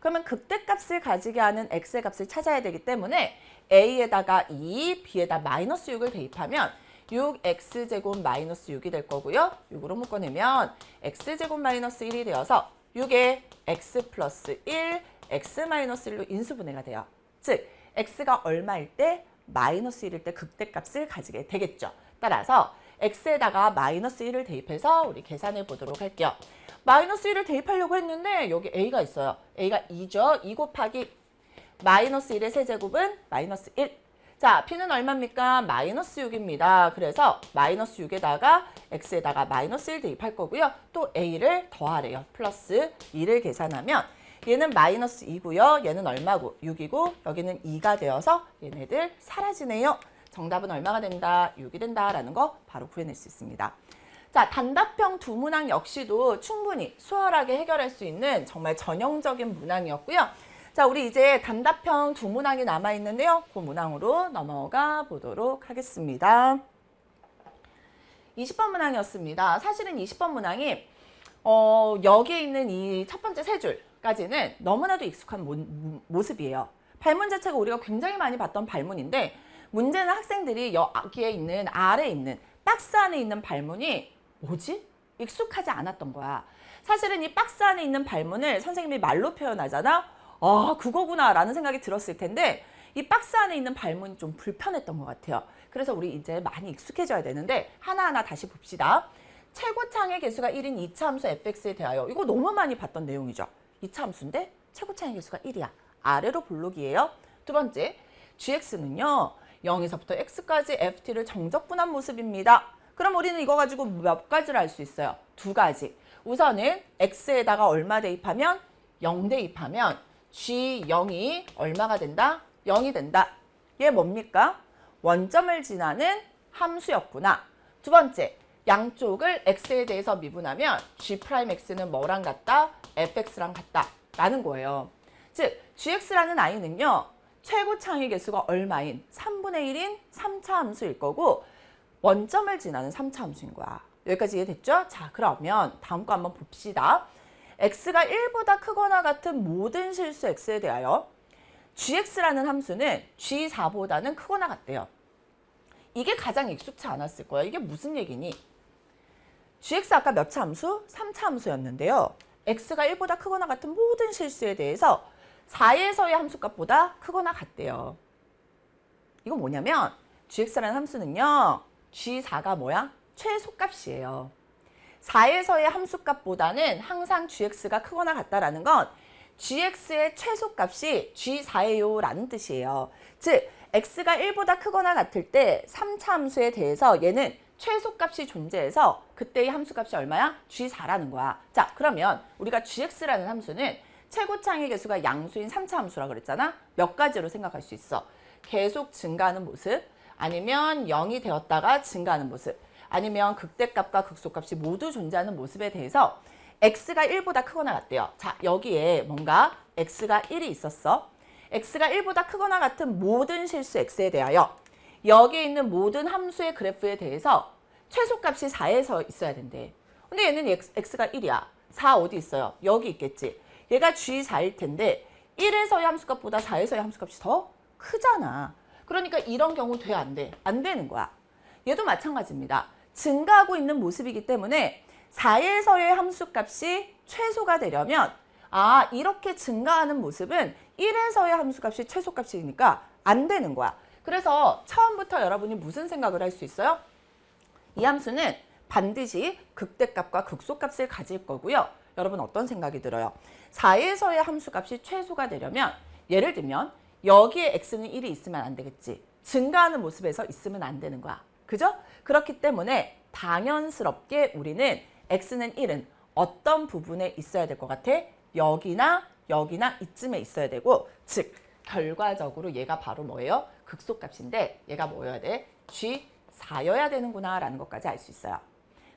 그러면 극대값을 가지게 하는 x의 값을 찾아야 되기 때문에 a에다가 2, b에다 마이너스 6을 대입하면 6x제곱 마이너스 6이 될 거고요. 6으로 묶어내면 x제곱 마이너스 1이 되어서 6에 x 플러스 1, x 마이너스 1로 인수분해가 돼요. 즉, x가 얼마일 때? 마이너스 1일 때 극대값을 가지게 되겠죠. 따라서 x에다가 마이너스 1을 대입해서 우리 계산해 보도록 할게요. 마이너스 1을 대입하려고 했는데 여기 a가 있어요. a가 2죠. 2 곱하기 마이너스 1의 세제곱은 마이너스 1. 자, b는 얼마입니까? 마이너스 6입니다. 그래서 마이너스 6에다가 x에다가 마이너스 1 대입할 거고요. 또 a를 더하래요. 플러스 2를 계산하면 얘는 마이너스 2고요. 얘는 얼마고? 6이고 여기는 2가 되어서 얘네들 사라지네요. 정답은 얼마가 된다? 6이 된다라는 거 바로 구해낼 수 있습니다. 자, 단답형 두 문항 역시도 충분히 수월하게 해결할 수 있는 정말 전형적인 문항이었고요. 자, 우리 이제 단답형 두 문항이 남아있는데요. 그 문항으로 넘어가 보도록 하겠습니다. 20번 문항이었습니다. 사실은 20번 문항이 여기에 있는 이 첫 번째 세 줄까지는 너무나도 익숙한 모습이에요. 발문 자체가 우리가 굉장히 많이 봤던 발문인데 문제는 학생들이 여기에 있는 아래에 있는 박스 안에 있는 발문이 뭐지? 익숙하지 않았던 거야. 사실은 이 박스 안에 있는 발문을 선생님이 말로 표현하잖아. 아, 그거구나 라는 생각이 들었을 텐데 이 박스 안에 있는 발문이 좀 불편했던 것 같아요. 그래서 우리 이제 많이 익숙해져야 되는데 하나하나 다시 봅시다. 최고창의 개수가 1인 2차 함수 fx에 대하여 이거 너무 많이 봤던 내용이죠. 2차 함수인데 최고창의 개수가 1이야. 아래로 볼록이에요. 두 번째, gx는요. 0에서부터 x까지 ft를 정적분한 모습입니다. 그럼 우리는 이거 가지고 몇 가지를 알 수 있어요? 두 가지. 우선은 x에다가 얼마 대입하면 0 대입하면 g0이 얼마가 된다? 0이 된다. 얘 뭡니까? 원점을 지나는 함수였구나. 두 번째, 양쪽을 x에 대해서 미분하면 g'x는 뭐랑 같다? fx랑 같다. 라는 거예요. 즉, gx라는 i는요. 최고 창의 개수가 얼마인 3분의 1인 3차 함수일 거고 원점을 지나는 3차 함수인 거야. 여기까지 이해됐죠? 자, 그러면 다음 거 한번 봅시다. x가 1보다 크거나 같은 모든 실수 x에 대하여 gx라는 함수는 g4보다는 크거나 같대요. 이게 가장 익숙치 않았을 거야. 이게 무슨 얘기니? gx 아까 몇 차 함수? 3차 함수였는데요. x가 1보다 크거나 같은 모든 실수에 대해서 4에서의 함수값보다 크거나 같대요. 이건 뭐냐면 gx라는 함수는요. g4가 뭐야? 최소값이에요. 4에서의 함수값보다는 항상 gx가 크거나 같다라는 건 gx의 최소값이 g4예요 라는 뜻이에요. 즉 x가 1보다 크거나 같을 때 3차 함수에 대해서 얘는 최소값이 존재해서 그때의 함수값이 얼마야? g4라는 거야. 자, 그러면 우리가 gx라는 함수는 최고창의 개수가 양수인 3차 함수라 그랬잖아. 몇 가지로 생각할 수 있어? 계속 증가하는 모습, 아니면 0이 되었다가 증가하는 모습, 아니면 극대값과 극소값이 모두 존재하는 모습에 대해서 x가 1보다 크거나 같대요. 자, 여기에 뭔가 x가 1이 있었어. x가 1보다 크거나 같은 모든 실수 x에 대하여 여기에 있는 모든 함수의 그래프에 대해서 최소값이 4에서 있어야 된대. 근데 얘는 x가 1이야. 4 어디 있어요? 여기 있겠지. 얘가 g4일 텐데 1에서의 함수값보다 4에서의 함수값이 더 크잖아. 그러니까 이런 경우 돼, 안 돼? 안 되는 거야. 얘도 마찬가지입니다. 증가하고 있는 모습이기 때문에 4에서의 함수값이 최소가 되려면 이렇게 증가하는 모습은 1에서의 함수값이 최소값이니까 안 되는 거야. 그래서 처음부터 여러분이 무슨 생각을 할 수 있어요? 이 함수는 반드시 극대값과 극소값을 가질 거고요. 여러분 어떤 생각이 들어요? 4에서의 함수값이 최소가 되려면 예를 들면 여기에 x는 1이 있으면 안 되겠지. 증가하는 모습에서 있으면 안 되는 거야. 그죠? 그렇기 때문에 당연스럽게 우리는 x는 1은 어떤 부분에 있어야 될 것 같아? 여기나 여기나 이쯤에 있어야 되고, 즉 결과적으로 얘가 바로 뭐예요? 극소값인데 얘가 뭐여야 돼? g4여야 되는구나 라는 것까지 알 수 있어요.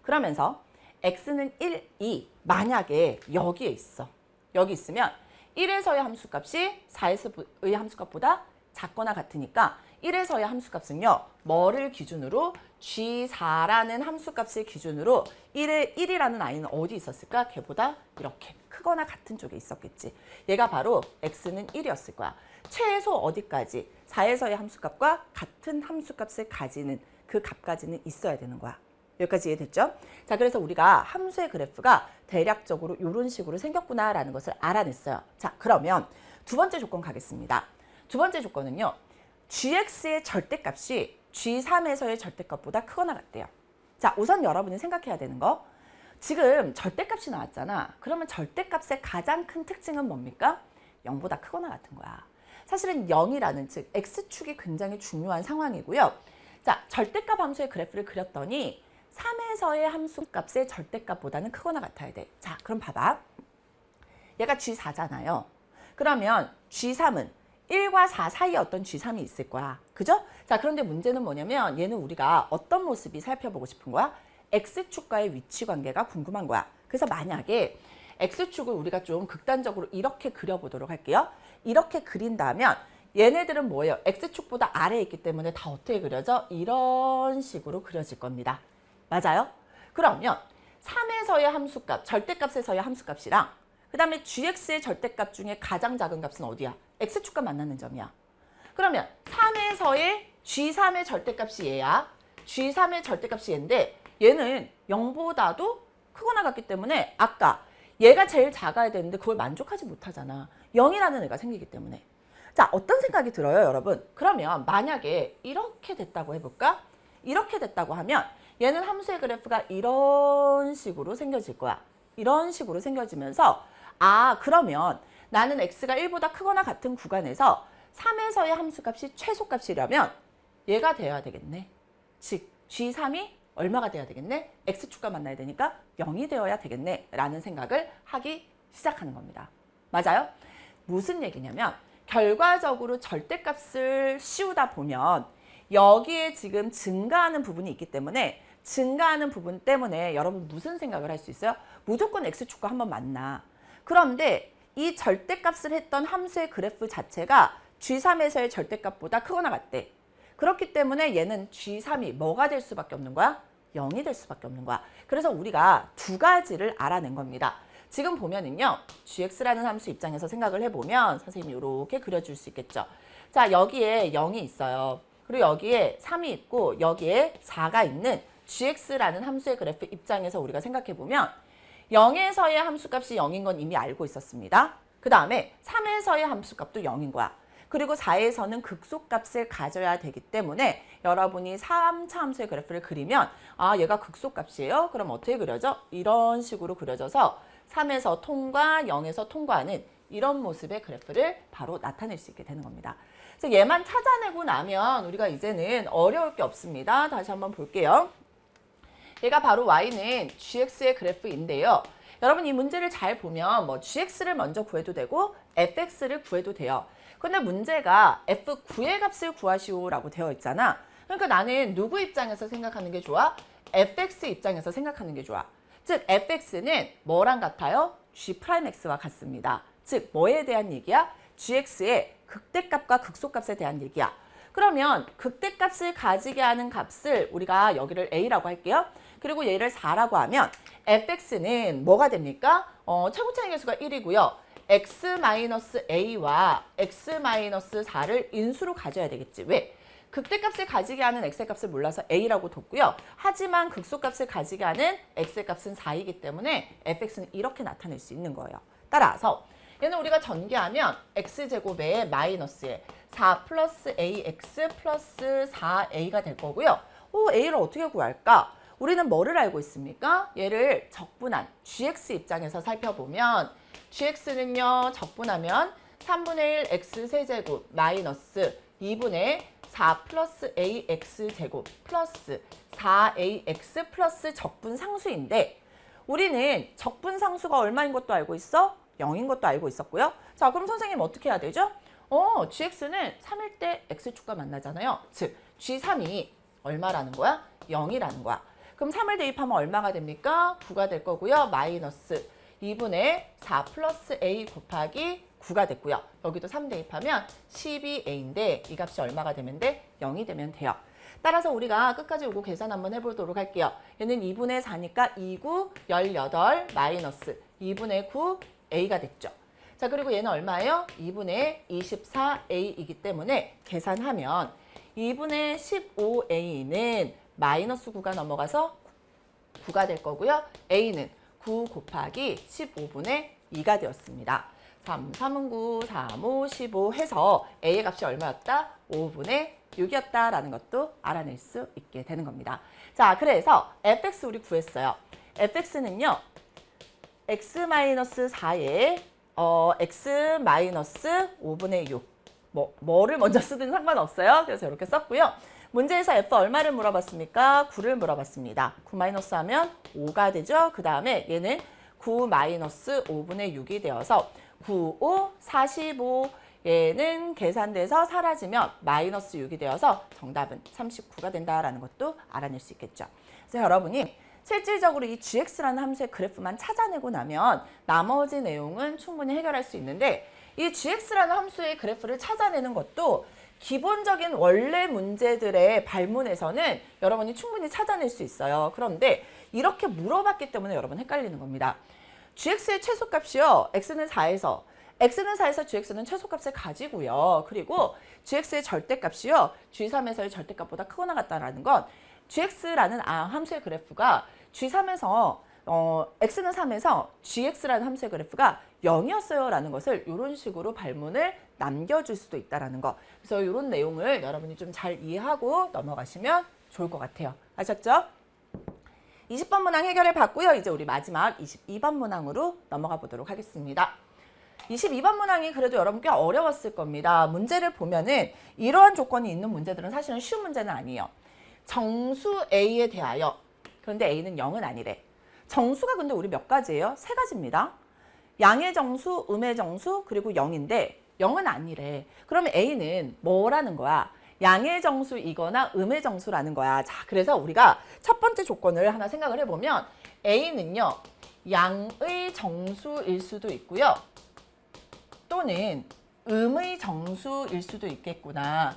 그러면서 x는 1, 2 만약에 여기에 있어. 여기 있으면 1에서의 함수값이 4에서의 함수값보다 작거나 같으니까 1에서의 함수값은요. 뭐를 기준으로? g4라는 함수값을 기준으로 1이라는 아이는 어디 있었을까? 걔보다 이렇게 크거나 같은 쪽에 있었겠지. 얘가 바로 x는 1이었을 거야. 최소 어디까지? 4에서의 함수값과 같은 함수값을 가지는 그 값까지는 있어야 되는 거야. 여기까지 이해됐죠? 자, 그래서 우리가 함수의 그래프가 대략적으로 이런 식으로 생겼구나라는 것을 알아냈어요. 자, 그러면 두 번째 조건 가겠습니다. 두 번째 조건은요. gx의 절대값이 g3에서의 절대값보다 크거나 같대요. 자, 우선 여러분이 생각해야 되는 거. 지금 절대값이 나왔잖아. 그러면 절대값의 가장 큰 특징은 뭡니까? 0보다 크거나 같은 거야. 사실은 0이라는 즉 x축이 굉장히 중요한 상황이고요. 자, 절대값 함수의 그래프를 그렸더니 3에서의 함수값의 절대값보다는 크거나 같아야 돼. 자, 그럼 봐봐. 얘가 G4잖아요. 그러면 G3은 1과 4 사이에 어떤 G3이 있을 거야. 그죠? 자, 그런데 문제는 뭐냐면 얘는 우리가 어떤 모습이 살펴보고 싶은 거야? X축과의 위치 관계가 궁금한 거야. 그래서 만약에 X축을 우리가 좀 극단적으로 이렇게 그려보도록 할게요. 이렇게 그린다면 얘네들은 뭐예요? X축보다 아래에 있기 때문에 다 어떻게 그려져? 이런 식으로 그려질 겁니다. 맞아요? 그러면 3에서의 함수값, 절대값에서의 함수값이랑 그 다음에 gx의 절대값 중에 가장 작은 값은 어디야? x축과 만나는 점이야. 그러면 3에서의 g3의 절대값이 얘야. g3의 절대값이 얘인데 얘는 0보다도 크거나 같기 때문에 아까 얘가 제일 작아야 되는데 그걸 만족하지 못하잖아. 0이라는 애가 생기기 때문에. 자, 어떤 생각이 들어요, 여러분? 그러면 만약에 이렇게 됐다고 해볼까? 이렇게 됐다고 하면 얘는 함수의 그래프가 이런 식으로 생겨질 거야. 이런 식으로 생겨지면서 그러면 나는 x가 1보다 크거나 같은 구간에서 3에서의 함수값이 최소값이라면 얘가 돼야 되겠네. 즉 g3이 얼마가 돼야 되겠네? x축과 만나야 되니까 0이 되어야 되겠네 라는 생각을 하기 시작하는 겁니다. 맞아요? 무슨 얘기냐면 결과적으로 절대값을 씌우다 보면 여기에 지금 증가하는 부분이 있기 때문에 증가하는 부분 때문에 여러분 무슨 생각을 할 수 있어요? 무조건 x축과 한번 만나. 그런데 이 절대값을 했던 함수의 그래프 자체가 G3에서의 절대값보다 크거나 같대. 그렇기 때문에 얘는 G3이 뭐가 될 수밖에 없는 거야? 0이 될 수밖에 없는 거야. 그래서 우리가 두 가지를 알아낸 겁니다. 지금 보면은요, gx라는 함수 입장에서 생각을 해보면 선생님이 이렇게 그려줄 수 있겠죠. 자, 여기에 0이 있어요. 그리고 여기에 3이 있고 여기에 4가 있는 gx라는 함수의 그래프 입장에서 우리가 생각해보면 0에서의 함수값이 0인 건 이미 알고 있었습니다. 그 다음에 3에서의 함수값도 0인 거야. 그리고 4에서는 극소값을 가져야 되기 때문에 여러분이 3차 함수의 그래프를 그리면 아, 얘가 극소값이에요? 그럼 어떻게 그려져? 이런 식으로 그려져서 3에서 통과, 0에서 통과하는 이런 모습의 그래프를 바로 나타낼 수 있게 되는 겁니다. 그래서 얘만 찾아내고 나면 우리가 이제는 어려울 게 없습니다. 다시 한번 볼게요. 얘가 바로 y는 gx의 그래프인데요. 여러분 이 문제를 잘 보면 뭐 gx를 먼저 구해도 되고 fx를 구해도 돼요. 근데 문제가 f9의 값을 구하시오라고 되어 있잖아. 그러니까 나는 누구 입장에서 생각하는 게 좋아? fx 입장에서 생각하는 게 좋아. 즉 fx는 뭐랑 같아요? g'x와 같습니다. 즉 뭐에 대한 얘기야? gx의 극대값과 극소값에 대한 얘기야. 그러면 극대값을 가지게 하는 값을 우리가 여기를 a라고 할게요. 그리고 얘를 4라고 하면 fx는 뭐가 됩니까? 최고차의 개수가 1이고요. x-a와 x-4를 인수로 가져야 되겠지. 왜? 극대값을 가지게 하는 x의 값을 몰라서 a라고 뒀고요. 하지만 극소값을 가지게 하는 x의 값은 4이기 때문에 fx는 이렇게 나타낼 수 있는 거예요. 따라서 얘는 우리가 전개하면 x제곱에 마이너스에 4 플러스 ax 플러스 4a가 될 거고요. a를 어떻게 구할까? 우리는 뭐를 알고 있습니까? 얘를 적분한 gx 입장에서 살펴보면 gx는요, 적분하면 3분의 1 x 세제곱 마이너스 2분의 4 플러스 ax 제곱 플러스 4ax 플러스 적분 상수인데 우리는 적분 상수가 얼마인 것도 알고 있어? 0인 것도 알고 있었고요. 자, 그럼 선생님 어떻게 해야 되죠? gx는 3일 때 x축과 만나잖아요. 즉, g3이 얼마라는 거야? 0이라는 거야. 그럼 3을 대입하면 얼마가 됩니까? 9가 될 거고요. 마이너스 2분의 4 플러스 a 곱하기 9가 됐고요. 여기도 3 대입하면 12a인데 이 값이 얼마가 되면 돼? 0이 되면 돼요. 따라서 우리가 끝까지 요거 계산 한번 해보도록 할게요. 얘는 2분의 4니까 2, 9, 18 마이너스 2분의 9 a가 됐죠. 자, 그리고 얘는 얼마예요? 2분의 24a이기 때문에 계산하면 2분의 15a는 마이너스 9가 넘어가서 9가 될 거고요. a는 9 곱하기 15분의 2가 되었습니다. 3, 3은 9, 3, 5, 15 해서 a의 값이 얼마였다? 5분의 6이었다라는 것도 알아낼 수 있게 되는 겁니다. 자, 그래서 fx 우리 구했어요. fx는요. x-4에 x-5분의 6 뭐를 먼저 쓰든 상관없어요. 그래서 이렇게 썼고요. 문제에서 f 얼마를 물어봤습니까? 9를 물어봤습니다. 9 마이너스 하면 5가 되죠. 그 다음에 얘는 9 마이너스 5분의 6이 되어서 9, 5, 45 얘는 계산돼서 사라지면 마이너스 6이 되어서 정답은 39가 된다라는 것도 알아낼 수 있겠죠. 그래서 여러분이 실질적으로 이 gx라는 함수의 그래프만 찾아내고 나면 나머지 내용은 충분히 해결할 수 있는데 이 gx라는 함수의 그래프를 찾아내는 것도 기본적인 원래 문제들의 발문에서는 여러분이 충분히 찾아낼 수 있어요. 그런데 이렇게 물어봤기 때문에 여러분 헷갈리는 겁니다. gx의 최소값이요. x는 4에서 gx는 최소값을 가지고요. 그리고 gx의 절대값이요. g3에서의 절대값보다 크거나 같다라는 건 gx라는 함수의 그래프가 g3에서 x는 3에서 gx라는 함수의 그래프가 0이었어요 라는 것을 이런 식으로 발문을 남겨줄 수도 있다는 거. 그래서 이런 내용을 여러분이 좀 잘 이해하고 넘어가시면 좋을 것 같아요. 아셨죠? 20번 문항 해결해 봤고요. 이제 우리 마지막 22번 문항으로 넘어가 보도록 하겠습니다. 22번 문항이 그래도 여러분 꽤 어려웠을 겁니다. 문제를 보면은 이러한 조건이 있는 문제들은 사실은 쉬운 문제는 아니에요. 정수 A에 대하여, 그런데 A는 0은 아니래. 정수가 근데 우리 몇 가지예요? 3가지입니다. 양의 정수, 음의 정수, 그리고 0인데 0은 아니래. 그러면 A는 뭐라는 거야? 양의 정수이거나 음의 정수라는 거야. 자, 그래서 우리가 첫 번째 조건을 하나 생각을 해보면 A는요, 양의 정수일 수도 있고요. 또는 음의 정수일 수도 있겠구나.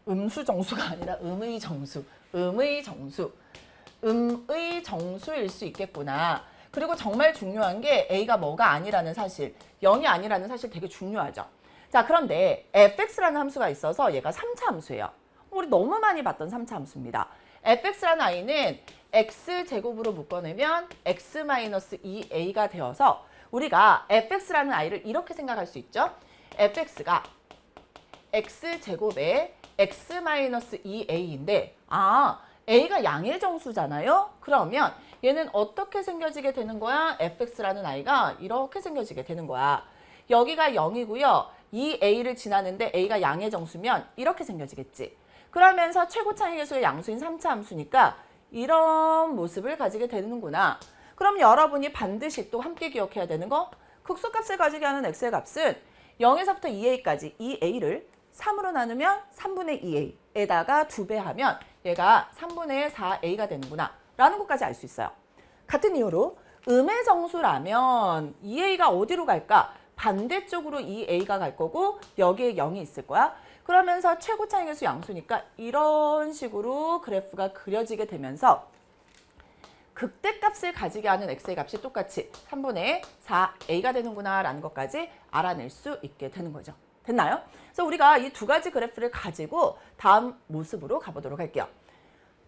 음수 정수가 아니라 음의 정수. 음의 정수. 음의 정수일 수 있겠구나. 그리고 정말 중요한 게 A가 뭐가 아니라는 사실, 0이 아니라는 사실 되게 중요하죠. 자, 그런데 fx라는 함수가 있어서 얘가 3차 함수예요. 우리 너무 많이 봤던 3차 함수입니다. fx라는 i는 x제곱으로 묶어내면 x-2a가 되어서 우리가 fx라는 i를 이렇게 생각할 수 있죠. fx가 x제곱에 x-2a인데 a가 양의 정수잖아요. 그러면 얘는 어떻게 생겨지게 되는 거야? fx라는 i가 이렇게 생겨지게 되는 거야. 여기가 0이고요. 이 a를 지나는데 a가 양의 정수면 이렇게 생겨지겠지. 그러면서 최고차이 계수의 양수인 3차 함수니까 이런 모습을 가지게 되는구나. 그럼 여러분이 반드시 또 함께 기억해야 되는 거, 극소값을 가지게 하는 x의 값은 0에서부터 2a까지 이 a를 3으로 나누면 3분의 2a에다가 2배하면 얘가 3분의 4a가 되는구나 라는 것까지 알 수 있어요. 같은 이유로 음의 정수라면 2a가 어디로 갈까? 반대쪽으로 2a가 갈 거고 여기에 0이 있을 거야. 그러면서 최고차이 계수 양수니까 이런 식으로 그래프가 그려지게 되면서 극대값을 가지게 하는 x의 값이 똑같이 3분의 4a가 되는구나 라는 것까지 알아낼 수 있게 되는 거죠. 됐나요? 그래서 우리가 이 두 가지 그래프를 가지고 다음 모습으로 가보도록 할게요.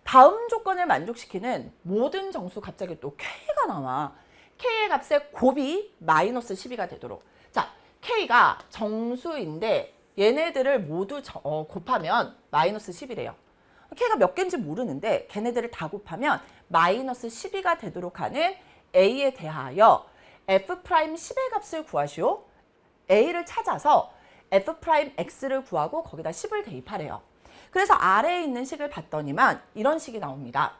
다음 조건을 만족시키는 모든 정수 갑자기 또 k가 나와. k의 값의 곱이 마이너스 12가 되도록. 자, k가 정수인데 얘네들을 모두 곱하면 마이너스 10이래요. k가 몇 개인지 모르는데 걔네들을 다 곱하면 마이너스 12가 되도록 하는 a에 대하여 f'10의 값을 구하시오. a를 찾아서 f'x를 구하고 거기다 10을 대입하래요. 그래서 아래에 있는 식을 봤더니만 이런 식이 나옵니다.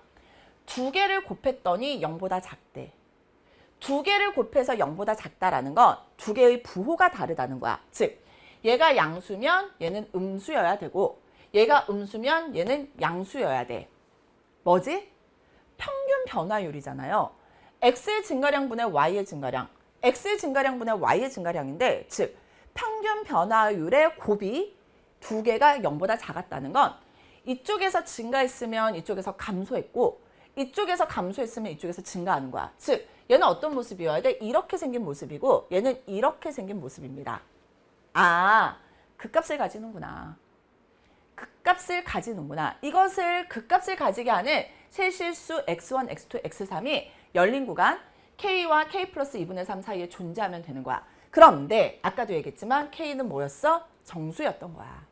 두 개를 곱했더니 0보다 작대. 두 개를 곱해서 0보다 작다라는 건 두 개의 부호가 다르다는 거야. 즉, 얘가 양수면 얘는 음수여야 되고 얘가 음수면 얘는 양수여야 돼. 뭐지? 평균 변화율이잖아요. x의 증가량분의 y의 증가량. x의 증가량분의 y의 증가량인데 즉 평균 변화율의 곱이 두 개가 0보다 작았다는 건 이쪽에서 증가했으면 이쪽에서 감소했고 이쪽에서 감소했으면 이쪽에서 증가하는 거야. 즉 얘는 어떤 모습이어야 돼? 이렇게 생긴 모습이고 얘는 이렇게 생긴 모습입니다. 극값을 가지는구나. 극값을 가지는구나. 이것을 극값을 가지게 하는 세실수 x1, x2, x3이 열린 구간 k와 k 플러스 2분의 3 사이에 존재하면 되는 거야. 그런데 아까도 얘기했지만 k는 뭐였어? 정수였던 거야.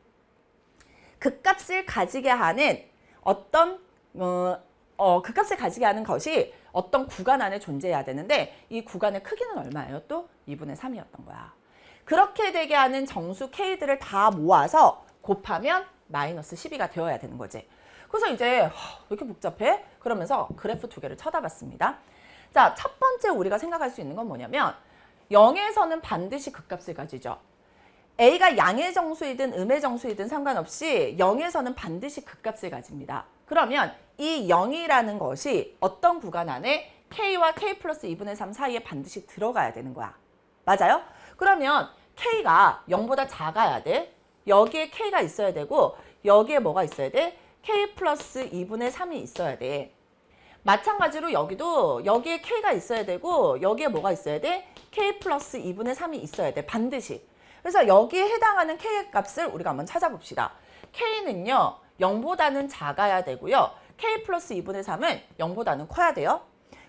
극값을 가지게 하는 어떤 극값을 가지게 하는 것이 어떤 구간 안에 존재해야 되는데 이 구간의 크기는 얼마예요? 또 2분의 3이었던 거야. 그렇게 되게 하는 정수 k들을 다 모아서 곱하면 마이너스 12가 되어야 되는 거지. 그래서 이제 왜 이렇게 복잡해? 그러면서 그래프 두 개를 쳐다봤습니다. 자, 첫 번째 우리가 생각할 수 있는 건 뭐냐면 0에서는 반드시 극값을 가지죠. A가 양의 정수이든 음의 정수이든 상관없이 0에서는 반드시 극값을 가집니다. 그러면 이 0이라는 것이 어떤 구간 안에 K와 K 플러스 2분의 3 사이에 반드시 들어가야 되는 거야. 맞아요? 그러면 K가 0보다 작아야 돼. 여기에 K가 있어야 되고 여기에 뭐가 있어야 돼? K 플러스 2분의 3이 있어야 돼. 마찬가지로 여기도 여기에 K가 있어야 되고 여기에 뭐가 있어야 돼? K 플러스 2분의 3이 있어야 돼. 반드시. 그래서 여기에 해당하는 K의 값을 우리가 한번 찾아봅시다. K는요. 0보다는 작아야 되고요. K 플러스 2분의 3은 0보다는 커야 돼요.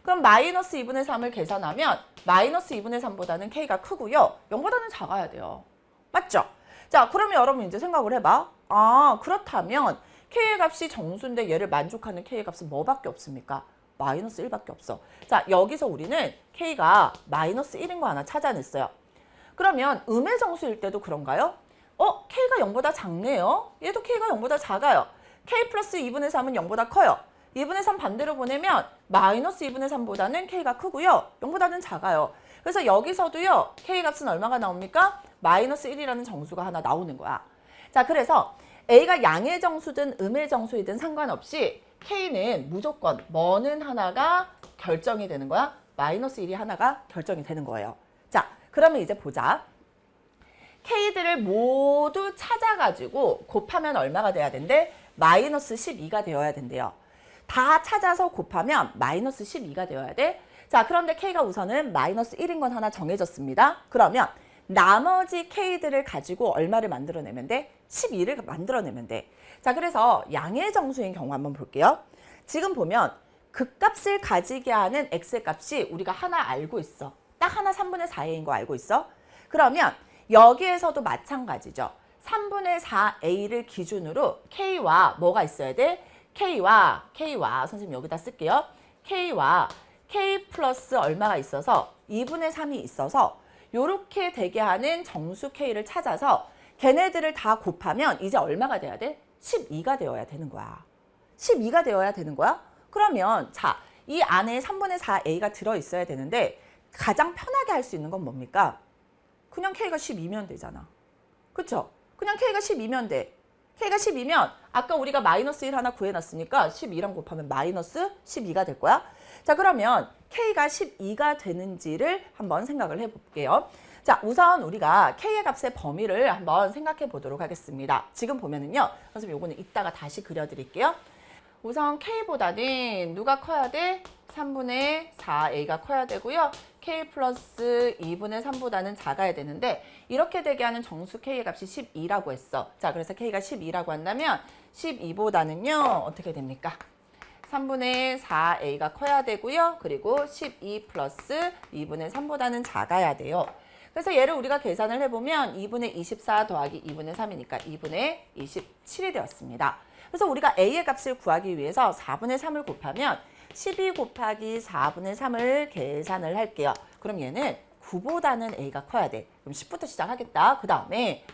그럼 마이너스 2분의 3을 계산하면 마이너스 2분의 3보다는 K가 크고요. 0보다는 작아야 돼요. 맞죠? 자, 그러면 여러분 이제 생각을 해봐. 그렇다면 K의 값이 정수인데 얘를 만족하는 K의 값은 뭐밖에 없습니까? 마이너스 1밖에 없어. 자, 여기서 우리는 K가 마이너스 1인 거 하나 찾아냈어요. 그러면 음의 정수일 때도 그런가요? K가 0보다 작네요. 얘도 K가 0보다 작아요. K 플러스 2분의 3은 0보다 커요. 2분의 3 반대로 보내면 마이너스 2분의 3보다는 K가 크고요. 0보다는 작아요. 그래서 여기서도요. K 값은 얼마가 나옵니까? 마이너스 1이라는 정수가 하나 나오는 거야. 자, 그래서 A가 양의 정수든 음의 정수이든 상관없이 K는 무조건 뭐는 하나가 결정이 되는 거야? 마이너스 1이 하나가 결정이 되는 거예요. 자, 그러면 이제 보자. K들을 모두 찾아가지고 곱하면 얼마가 돼야 된대? 마이너스 12가 되어야 된대요. 다 찾아서 곱하면 마이너스 12가 되어야 돼. 자, 그런데 K가 우선은 마이너스 1인 건 하나 정해졌습니다. 그러면 나머지 K들을 가지고 얼마를 만들어내면 돼? 12를 만들어내면 돼. 자, 그래서 양의 정수인 경우 한번 볼게요. 지금 보면 극값을 가지게 하는 X의 값이 우리가 하나 알고 있어. 딱 하나 3분의 4A인 거 알고 있어? 그러면 여기에서도 마찬가지죠. 3분의 4A를 기준으로 K와 뭐가 있어야 돼? K와 선생님 여기다 쓸게요. K와 K 플러스 얼마가 있어서 2분의 3이 있어서 요렇게 되게 하는 정수 K를 찾아서 걔네들을 다 곱하면 이제 얼마가 돼야 돼? 12가 되어야 되는 거야. 12가 되어야 되는 거야? 그러면 자, 이 안에 3분의 4A가 들어있어야 되는데 가장 편하게 할 수 있는 건 뭡니까? 그냥 K가 12면 되잖아. 그쵸? 그냥 K가 12면 돼. K가 12면 아까 우리가 마이너스 1 하나 구해놨으니까 12랑 곱하면 마이너스 12가 될 거야. 자, 그러면 K가 12가 되는지를 한번 생각을 해볼게요. 자, 우선 우리가 K의 값의 범위를 한번 생각해 보도록 하겠습니다. 지금 보면은요, 선생님 요거는 이따가 다시 그려드릴게요. 우선 K보다는 누가 커야 돼? 3분의 4A가 커야 되고요. K 플러스 2분의 3보다는 작아야 되는데 이렇게 되게 하는 정수 K의 값이 12라고 했어. 자, 그래서 K가 12라고 한다면 12보다는요. 어떻게 됩니까? 3분의 4A가 커야 되고요. 그리고 12 플러스 2분의 3보다는 작아야 돼요. 그래서 얘를 우리가 계산을 해보면 2분의 24 더하기 2분의 3이니까 2분의 27이 되었습니다. 그래서 우리가 A의 값을 구하기 위해서 4분의 3을 곱하면 12 곱하기 4분의 3을 계산을 할게요. 그럼 얘는 9보다는 A가 커야 돼. 그럼 10부터 시작하겠다. 그 다음에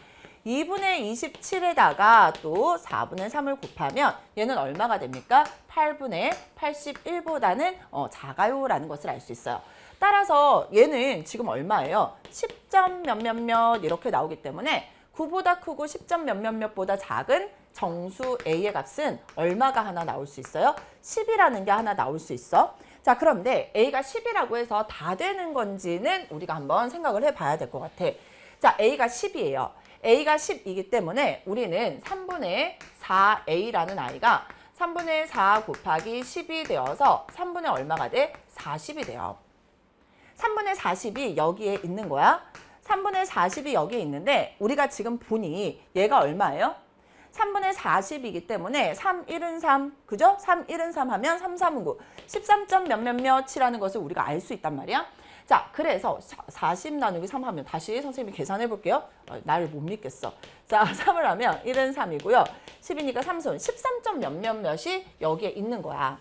2분의 27에다가 또 4분의 3을 곱하면 얘는 얼마가 됩니까? 8분의 81보다는 작아요라는 것을 알 수 있어요. 따라서 얘는 지금 얼마예요? 10점 몇몇몇 이렇게 나오기 때문에 9보다 크고 10점 몇몇몇보다 작은 정수 A의 값은 얼마가 하나 나올 수 있어요? 10이라는 게 하나 나올 수 있어. 자, 그런데 A가 10이라고 해서 다 되는 건지는 우리가 한번 생각을 해봐야 될 것 같아. 자, A가 10이에요. A가 10이기 때문에 우리는 3분의 4A라는 아이가 3분의 4 곱하기 10이 되어서 3분의 얼마가 돼? 40이 돼요. 3분의 40이 여기에 있는 거야. 3분의 40이 여기에 있는데 우리가 지금 보니 얘가 얼마예요? 3분의 40이기 때문에 3, 1은 3, 그죠? 3, 1은 3 하면 3, 3은 9, 13점 몇몇몇이라는 것을 우리가 알 수 있단 말이야. 자, 그래서 40 나누기 3 하면 다시 선생님이 계산해 볼게요. 나를 못 믿겠어. 자, 3을 하면 1은 3이고요. 10이니까 3손, 13점 몇몇몇이 여기에 있는 거야.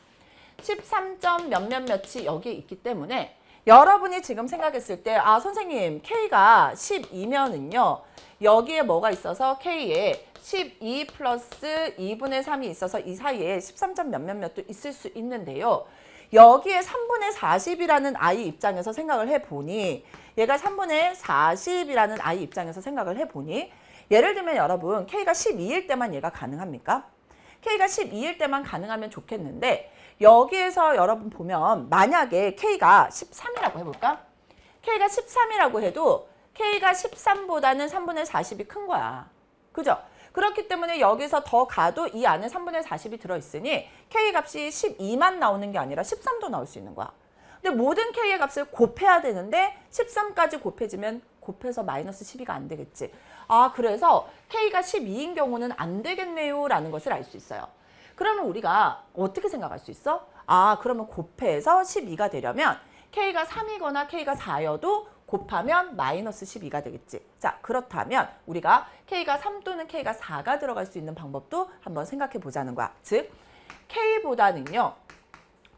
13점 몇몇몇이 여기에 있기 때문에 여러분이 지금 생각했을 때 아, 선생님 K가 12면은요. 여기에 뭐가 있어서 K에 12 플러스 2분의 3이 있어서 이 사이에 13점 몇몇몇도 있을 수 있는데요. 여기에 3분의 40이라는 아이 입장에서 생각을 해보니 얘가 3분의 40이라는 아이 입장에서 생각을 해보니 예를 들면 여러분 K가 12일 때만 얘가 가능합니까? K가 12일 때만 가능하면 좋겠는데 여기에서 여러분 보면 만약에 K가 13이라고 해볼까? K가 13이라고 해도 K가 13보다는 3분의 40이 큰 거야. 그죠? 그렇기 때문에 여기서 더 가도 이 안에 3분의 40이 들어있으니 K 값이 12만 나오는 게 아니라 13도 나올 수 있는 거야. 근데 모든 K의 값을 곱해야 되는데 13까지 곱해지면 곱해서 마이너스 12가 안 되겠지. 아, 그래서 K가 12인 경우는 안 되겠네요 라는 것을 알 수 있어요. 그러면 우리가 어떻게 생각할 수 있어? 아, 그러면 곱해서 12가 되려면 K가 3이거나 K가 4여도 곱하면 마이너스 12가 되겠지. 자, 그렇다면 우리가 K가 3 또는 K가 4가 들어갈 수 있는 방법도 한번 생각해 보자는 거야. 즉, K보다는요.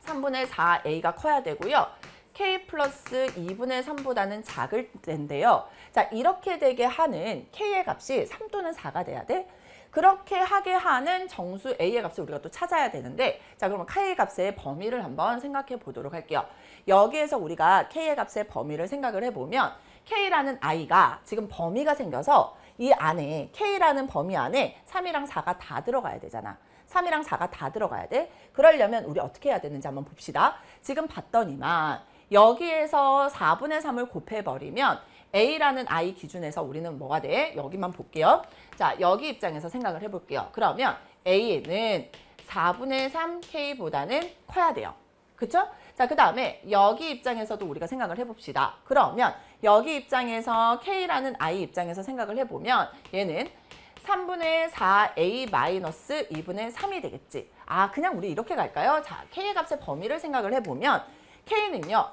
3분의 4A가 커야 되고요. K 플러스 2분의 3보다는 작을 텐데요. 자, 이렇게 되게 하는 K의 값이 3 또는 4가 돼야 돼. 그렇게 하게 하는 정수 A의 값을 우리가 또 찾아야 되는데 자, 그러면 K의 값의 범위를 한번 생각해 보도록 할게요. 여기에서 우리가 K의 값의 범위를 생각을 해보면 K라는 아이가 지금 범위가 생겨서 이 안에 K라는 범위 안에 3이랑 4가 다 들어가야 되잖아. 3이랑 4가 다 들어가야 돼. 그러려면 우리 어떻게 해야 되는지 한번 봅시다. 지금 봤더니만 여기에서 4분의 3을 곱해버리면 A라는 I 기준에서 우리는 뭐가 돼? 여기만 볼게요. 자, 여기 입장에서 생각을 해볼게요. 그러면 A는 4분의 3 K보다는 커야 돼요. 그쵸? 자, 그 다음에 여기 입장에서도 우리가 생각을 해봅시다. 그러면 여기 입장에서 K라는 I 입장에서 생각을 해보면 얘는 3분의 4A 마이너스 2분의 3이 되겠지. 아, 그냥 우리 이렇게 갈까요? 자, K의 값의 범위를 생각을 해보면 K는요.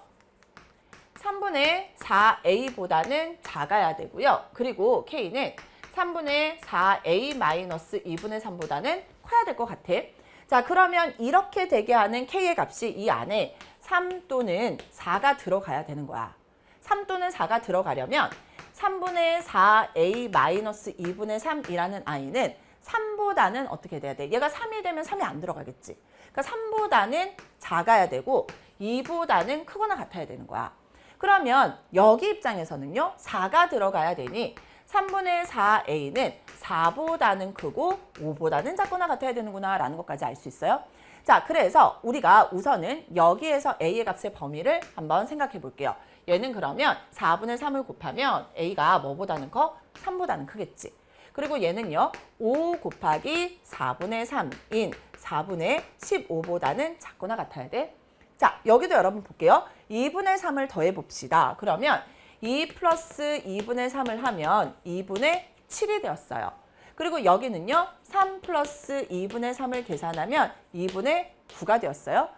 3분의 4A보다는 작아야 되고요. 그리고 K는 3분의 4A 마이너스 2분의 3보다는 커야 될 것 같아. 자, 그러면 이렇게 되게 하는 K의 값이 이 안에 3 또는 4가 들어가야 되는 거야. 3 또는 4가 들어가려면 3분의 4A 마이너스 2분의 3이라는 I는 3보다는 어떻게 돼야 돼? 얘가 3이 되면 3이 안 들어가겠지. 그러니까 3보다는 작아야 되고 2보다는 크거나 같아야 되는 거야. 그러면 여기 입장에서는요. 4가 들어가야 되니 3분의 4A는 4보다는 크고 5보다는 작거나 같아야 되는구나 라는 것까지 알 수 있어요. 자, 그래서 우리가 우선은 여기에서 A의 값의 범위를 한번 생각해 볼게요. 얘는 그러면 4분의 3을 곱하면 A가 뭐보다는 커? 3보다는 크겠지. 그리고 얘는요. 5 곱하기 4분의 3인 4분의 15보다는 작거나 같아야 돼. 자, 여기도 여러분 볼게요. 2분의 3을 더해 봅시다. 그러면 2 플러스 2분의 3을 하면 2분의 7이 되었어요. 그리고 여기는요. 3 플러스 2분의 3을 계산하면 2분의 9가 되었어요.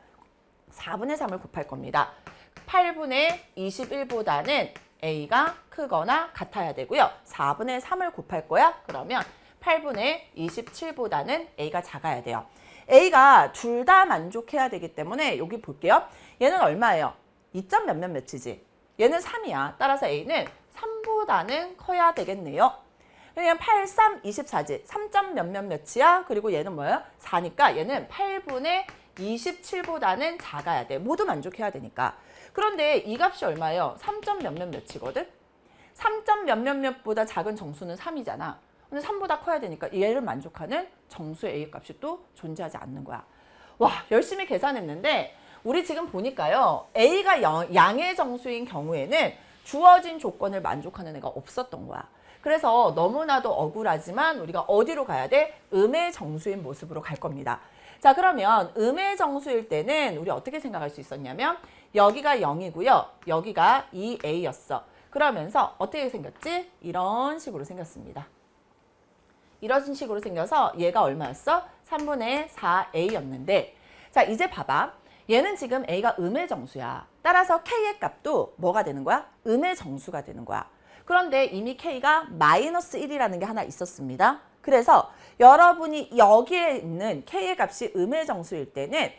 4분의 3을 곱할 겁니다. 8분의 21보다는 A가 크거나 같아야 되고요. 4분의 3을 곱할 거야. 그러면 8분의 27보다는 A가 작아야 돼요. A가 둘 다 만족해야 되기 때문에 여기 볼게요. 얘는 얼마예요? 2점 몇몇 몇이지? 얘는 3이야. 따라서 A는 3보다는 커야 되겠네요. 그냥 8, 3, 24지. 3점 몇몇 몇이야? 그리고 얘는 뭐예요? 4니까 얘는 8분의 27보다는 작아야 돼. 모두 만족해야 되니까. 그런데 이 값이 얼마예요? 3점 몇몇 몇이거든? 3점 몇몇 몇보다 작은 정수는 3이잖아. 근데 3보다 커야 되니까 얘를 만족하는 정수의 A 값이 또 존재하지 않는 거야. 와, 열심히 계산했는데 우리 지금 보니까요. A가 양의 정수인 경우에는 주어진 조건을 만족하는 애가 없었던 거야. 그래서 너무나도 억울하지만 우리가 어디로 가야 돼? 음의 정수인 모습으로 갈 겁니다. 자, 그러면 음의 정수일 때는 우리 어떻게 생각할 수 있었냐면 여기가 0이고요. 여기가 2A였어. 그러면서 어떻게 생겼지? 이런 식으로 생겼습니다. 이런 식으로 생겨서 얘가 얼마였어? 3분의 4A였는데 자, 이제 봐봐. 얘는 지금 A가 음의 정수야. 따라서 K의 값도 뭐가 되는 거야? 음의 정수가 되는 거야. 그런데 이미 K가 마이너스 1이라는 게 하나 있었습니다. 그래서 여러분이 여기에 있는 K의 값이 음의 정수일 때는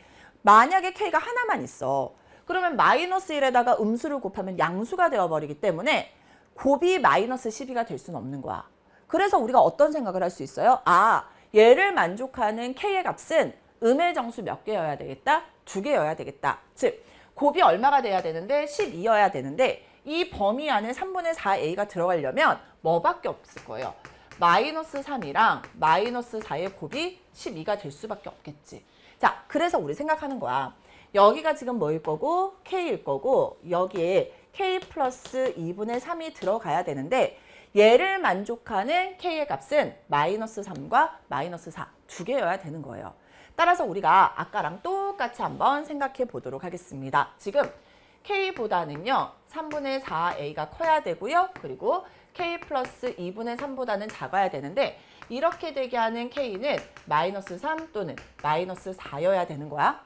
만약에 K가 하나만 있어. 그러면 마이너스 1에다가 음수를 곱하면 양수가 되어버리기 때문에 곱이 마이너스 12가 될 수는 없는 거야. 그래서 우리가 어떤 생각을 할 수 있어요? 아, 얘를 만족하는 K의 값은 음의 정수 몇 개여야 되겠다? 2개여야 되겠다. 즉, 곱이 얼마가 돼야 되는데 12여야 되는데 이 범위 안에 3분의 4A가 들어가려면 뭐밖에 없을 거예요? 마이너스 3이랑 마이너스 4의 곱이 12가 될 수밖에 없겠지. 자, 그래서 우리 생각하는 거야. 여기가 지금 뭐일 거고 K일 거고 여기에 K 플러스 2분의 3이 들어가야 되는데 얘를 만족하는 K의 값은 마이너스 3과 마이너스 4 두 개여야 되는 거예요. 따라서 우리가 아까랑 똑같이 한번 생각해 보도록 하겠습니다. 지금 K보다는요 3분의 4A가 커야 되고요. 그리고 K 플러스 2분의 3보다는 작아야 되는데 이렇게 되게 하는 K는 마이너스 3 또는 마이너스 4여야 되는 거야.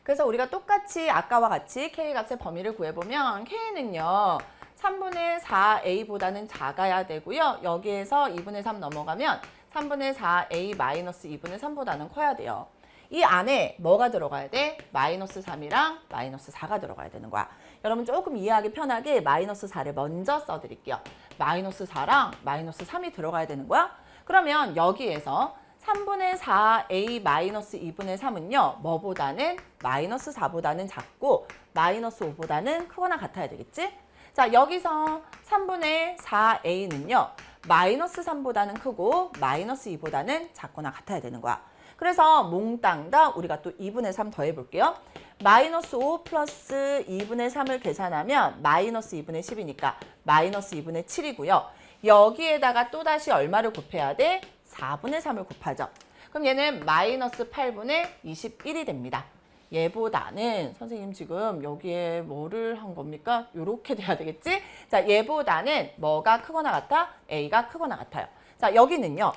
그래서 우리가 똑같이 아까와 같이 K 값의 범위를 구해보면 K는요 3분의 4A보다는 작아야 되고요. 여기에서 2분의 3 넘어가면 3분의 4A 마이너스 2분의 3보다는 커야 돼요. 이 안에 뭐가 들어가야 돼? 마이너스 3이랑 마이너스 4가 들어가야 되는 거야. 여러분 조금 이해하기 편하게 마이너스 4를 먼저 써드릴게요. 마이너스 4랑 마이너스 3이 들어가야 되는 거야. 그러면 여기에서 3분의 4A 마이너스 2분의 3은요. 뭐보다는 마이너스 4보다는 작고 마이너스 5보다는 크거나 같아야 되겠지? 자, 여기서 3분의 4A는요. 마이너스 3보다는 크고 마이너스 2보다는 작거나 같아야 되는 거야. 그래서 몽땅 다 우리가 또 2분의 3 더해볼게요. 마이너스 5 플러스 2분의 3을 계산하면 마이너스 2분의 10이니까 마이너스 2분의 7이고요. 여기에다가 또다시 얼마를 곱해야 돼? 4분의 3을 곱하죠. 그럼 얘는 마이너스 8분의 21이 됩니다. 얘보다는 선생님 지금 여기에 뭐를 한 겁니까? 이렇게 돼야 되겠지? 자, 얘보다는 뭐가 크거나 같아? A가 크거나 같아요. 자, 여기는요.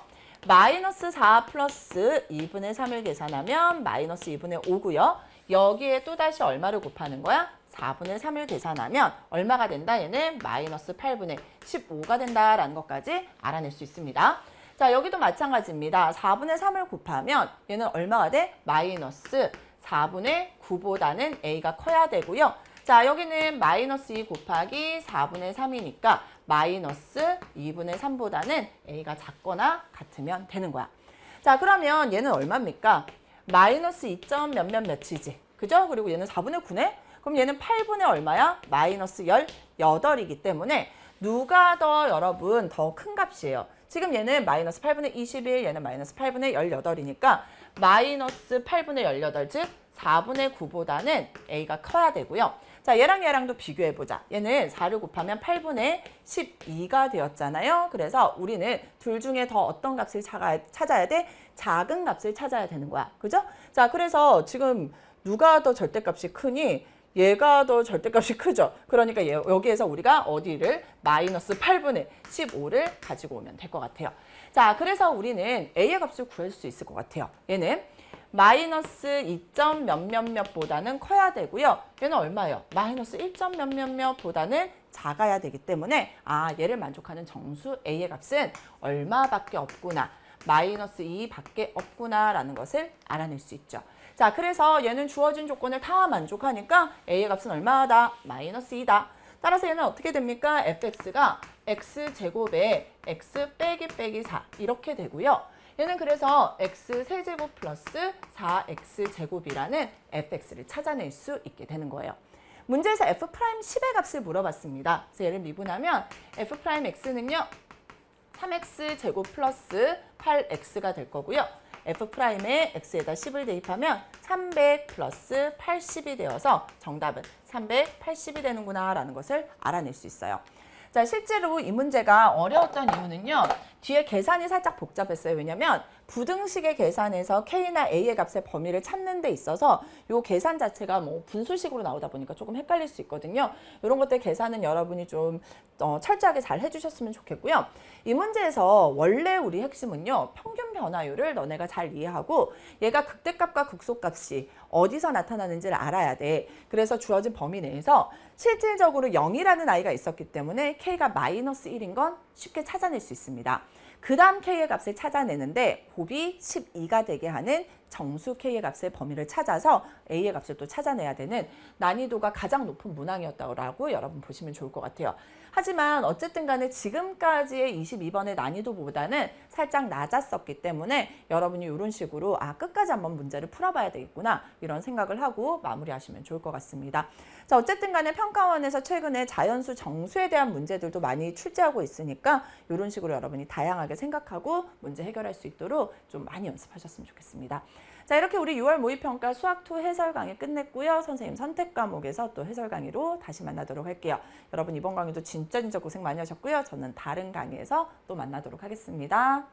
마이너스 4 플러스 2분의 3을 계산하면 마이너스 2분의 5고요. 여기에 또다시 얼마를 곱하는 거야? 4분의 3을 계산하면 얼마가 된다? 얘는 마이너스 8분의 15가 된다라는 것까지 알아낼 수 있습니다. 자, 여기도 마찬가지입니다. 4분의 3을 곱하면 얘는 얼마가 돼? 마이너스 4분의 9보다는 A가 커야 되고요. 자, 여기는 마이너스 2 곱하기 4분의 3이니까 마이너스 2분의 3보다는 A가 작거나 같으면 되는 거야. 자, 그러면 얘는 얼마입니까? 마이너스 2점 몇몇 몇이지. 그죠? 그리고 얘는 4분의 9네? 그럼 얘는 8분의 얼마야? 마이너스 18이기 때문에 누가 더 여러분 더 큰 값이에요? 지금 얘는 마이너스 8분의 21, 얘는 마이너스 8분의 18이니까 마이너스 8분의 18, 즉 4분의 9보다는 A가 커야 되고요. 자, 얘랑도 비교해보자. 얘는 4를 곱하면 8분의 12가 되었잖아요. 그래서 우리는 둘 중에 더 어떤 값을 찾아야 돼? 작은 값을 찾아야 되는 거야. 그죠? 자, 그래서 지금 누가 더 절대값이 크니? 얘가 더 절대값이 크죠. 그러니까 여기에서 우리가 어디를 마이너스 8분의 15를 가지고 오면 될 것 같아요. 자, 그래서 우리는 A의 값을 구할 수 있을 것 같아요. 얘는 마이너스 2점 몇몇몇보다는 커야 되고요. 얘는 얼마예요? 마이너스 1점 몇몇몇보다는 작아야 되기 때문에 얘를 만족하는 정수 A의 값은 얼마밖에 없구나. 마이너스 2밖에 없구나라는 것을 알아낼 수 있죠. 자, 그래서 얘는 주어진 조건을 다 만족하니까 A의 값은 얼마다? 마이너스 2다. 따라서 얘는 어떻게 됩니까? fx가 x제곱에 x 빼기 4 이렇게 되고요. 얘는 그래서 x 세제곱 플러스 4x제곱이라는 fx를 찾아낼 수 있게 되는 거예요. 문제에서 f'10의 값을 물어봤습니다. 그래서 얘를 미분하면 f'x는요. 3x제곱 플러스 8x가 될 거고요. f'에 x에다 10을 대입하면 300 플러스 80이 되어서 정답은 380이 되는구나 라는 것을 알아낼 수 있어요. 자, 실제로 이 문제가 어려웠던 이유는요. 뒤에 계산이 살짝 복잡했어요. 왜냐면 부등식의 계산에서 K나 A의 값의 범위를 찾는 데 있어서 이 계산 자체가 뭐 분수식으로 나오다 보니까 조금 헷갈릴 수 있거든요. 이런 것들 계산은 여러분이 좀 철저하게 잘 해주셨으면 좋겠고요. 이 문제에서 원래 우리 핵심은요. 평균 변화율을 너네가 잘 이해하고 얘가 극대값과 극소값이 어디서 나타나는지를 알아야 돼. 그래서 주어진 범위 내에서 실질적으로 0이라는 아이가 있었기 때문에 K가 마이너스 1인 건 쉽게 찾아낼 수 있습니다. 그 다음 K의 값을 찾아내는데 곱이 12가 되게 하는 정수 K의 값의 범위를 찾아서 A의 값을 또 찾아내야 되는 난이도가 가장 높은 문항이었다고 여러분 보시면 좋을 것 같아요. 하지만 어쨌든 간에 지금까지의 22번의 난이도보다는 살짝 낮았었기 때문에 여러분이 이런 식으로 끝까지 한번 문제를 풀어봐야 되겠구나 이런 생각을 하고 마무리하시면 좋을 것 같습니다. 자, 어쨌든 간에 평가원에서 최근에 자연수 정수에 대한 문제들도 많이 출제하고 있으니까 이런 식으로 여러분이 다양하게 생각하고 문제 해결할 수 있도록 좀 많이 연습하셨으면 좋겠습니다. 자, 이렇게 우리 6월 모의평가 수학2 해설 강의 끝냈고요. 선생님 선택 과목에서 또 해설 강의로 다시 만나도록 할게요. 여러분 이번 강의도 진짜 고생 많이 하셨고요. 저는 다른 강의에서 또 만나도록 하겠습니다.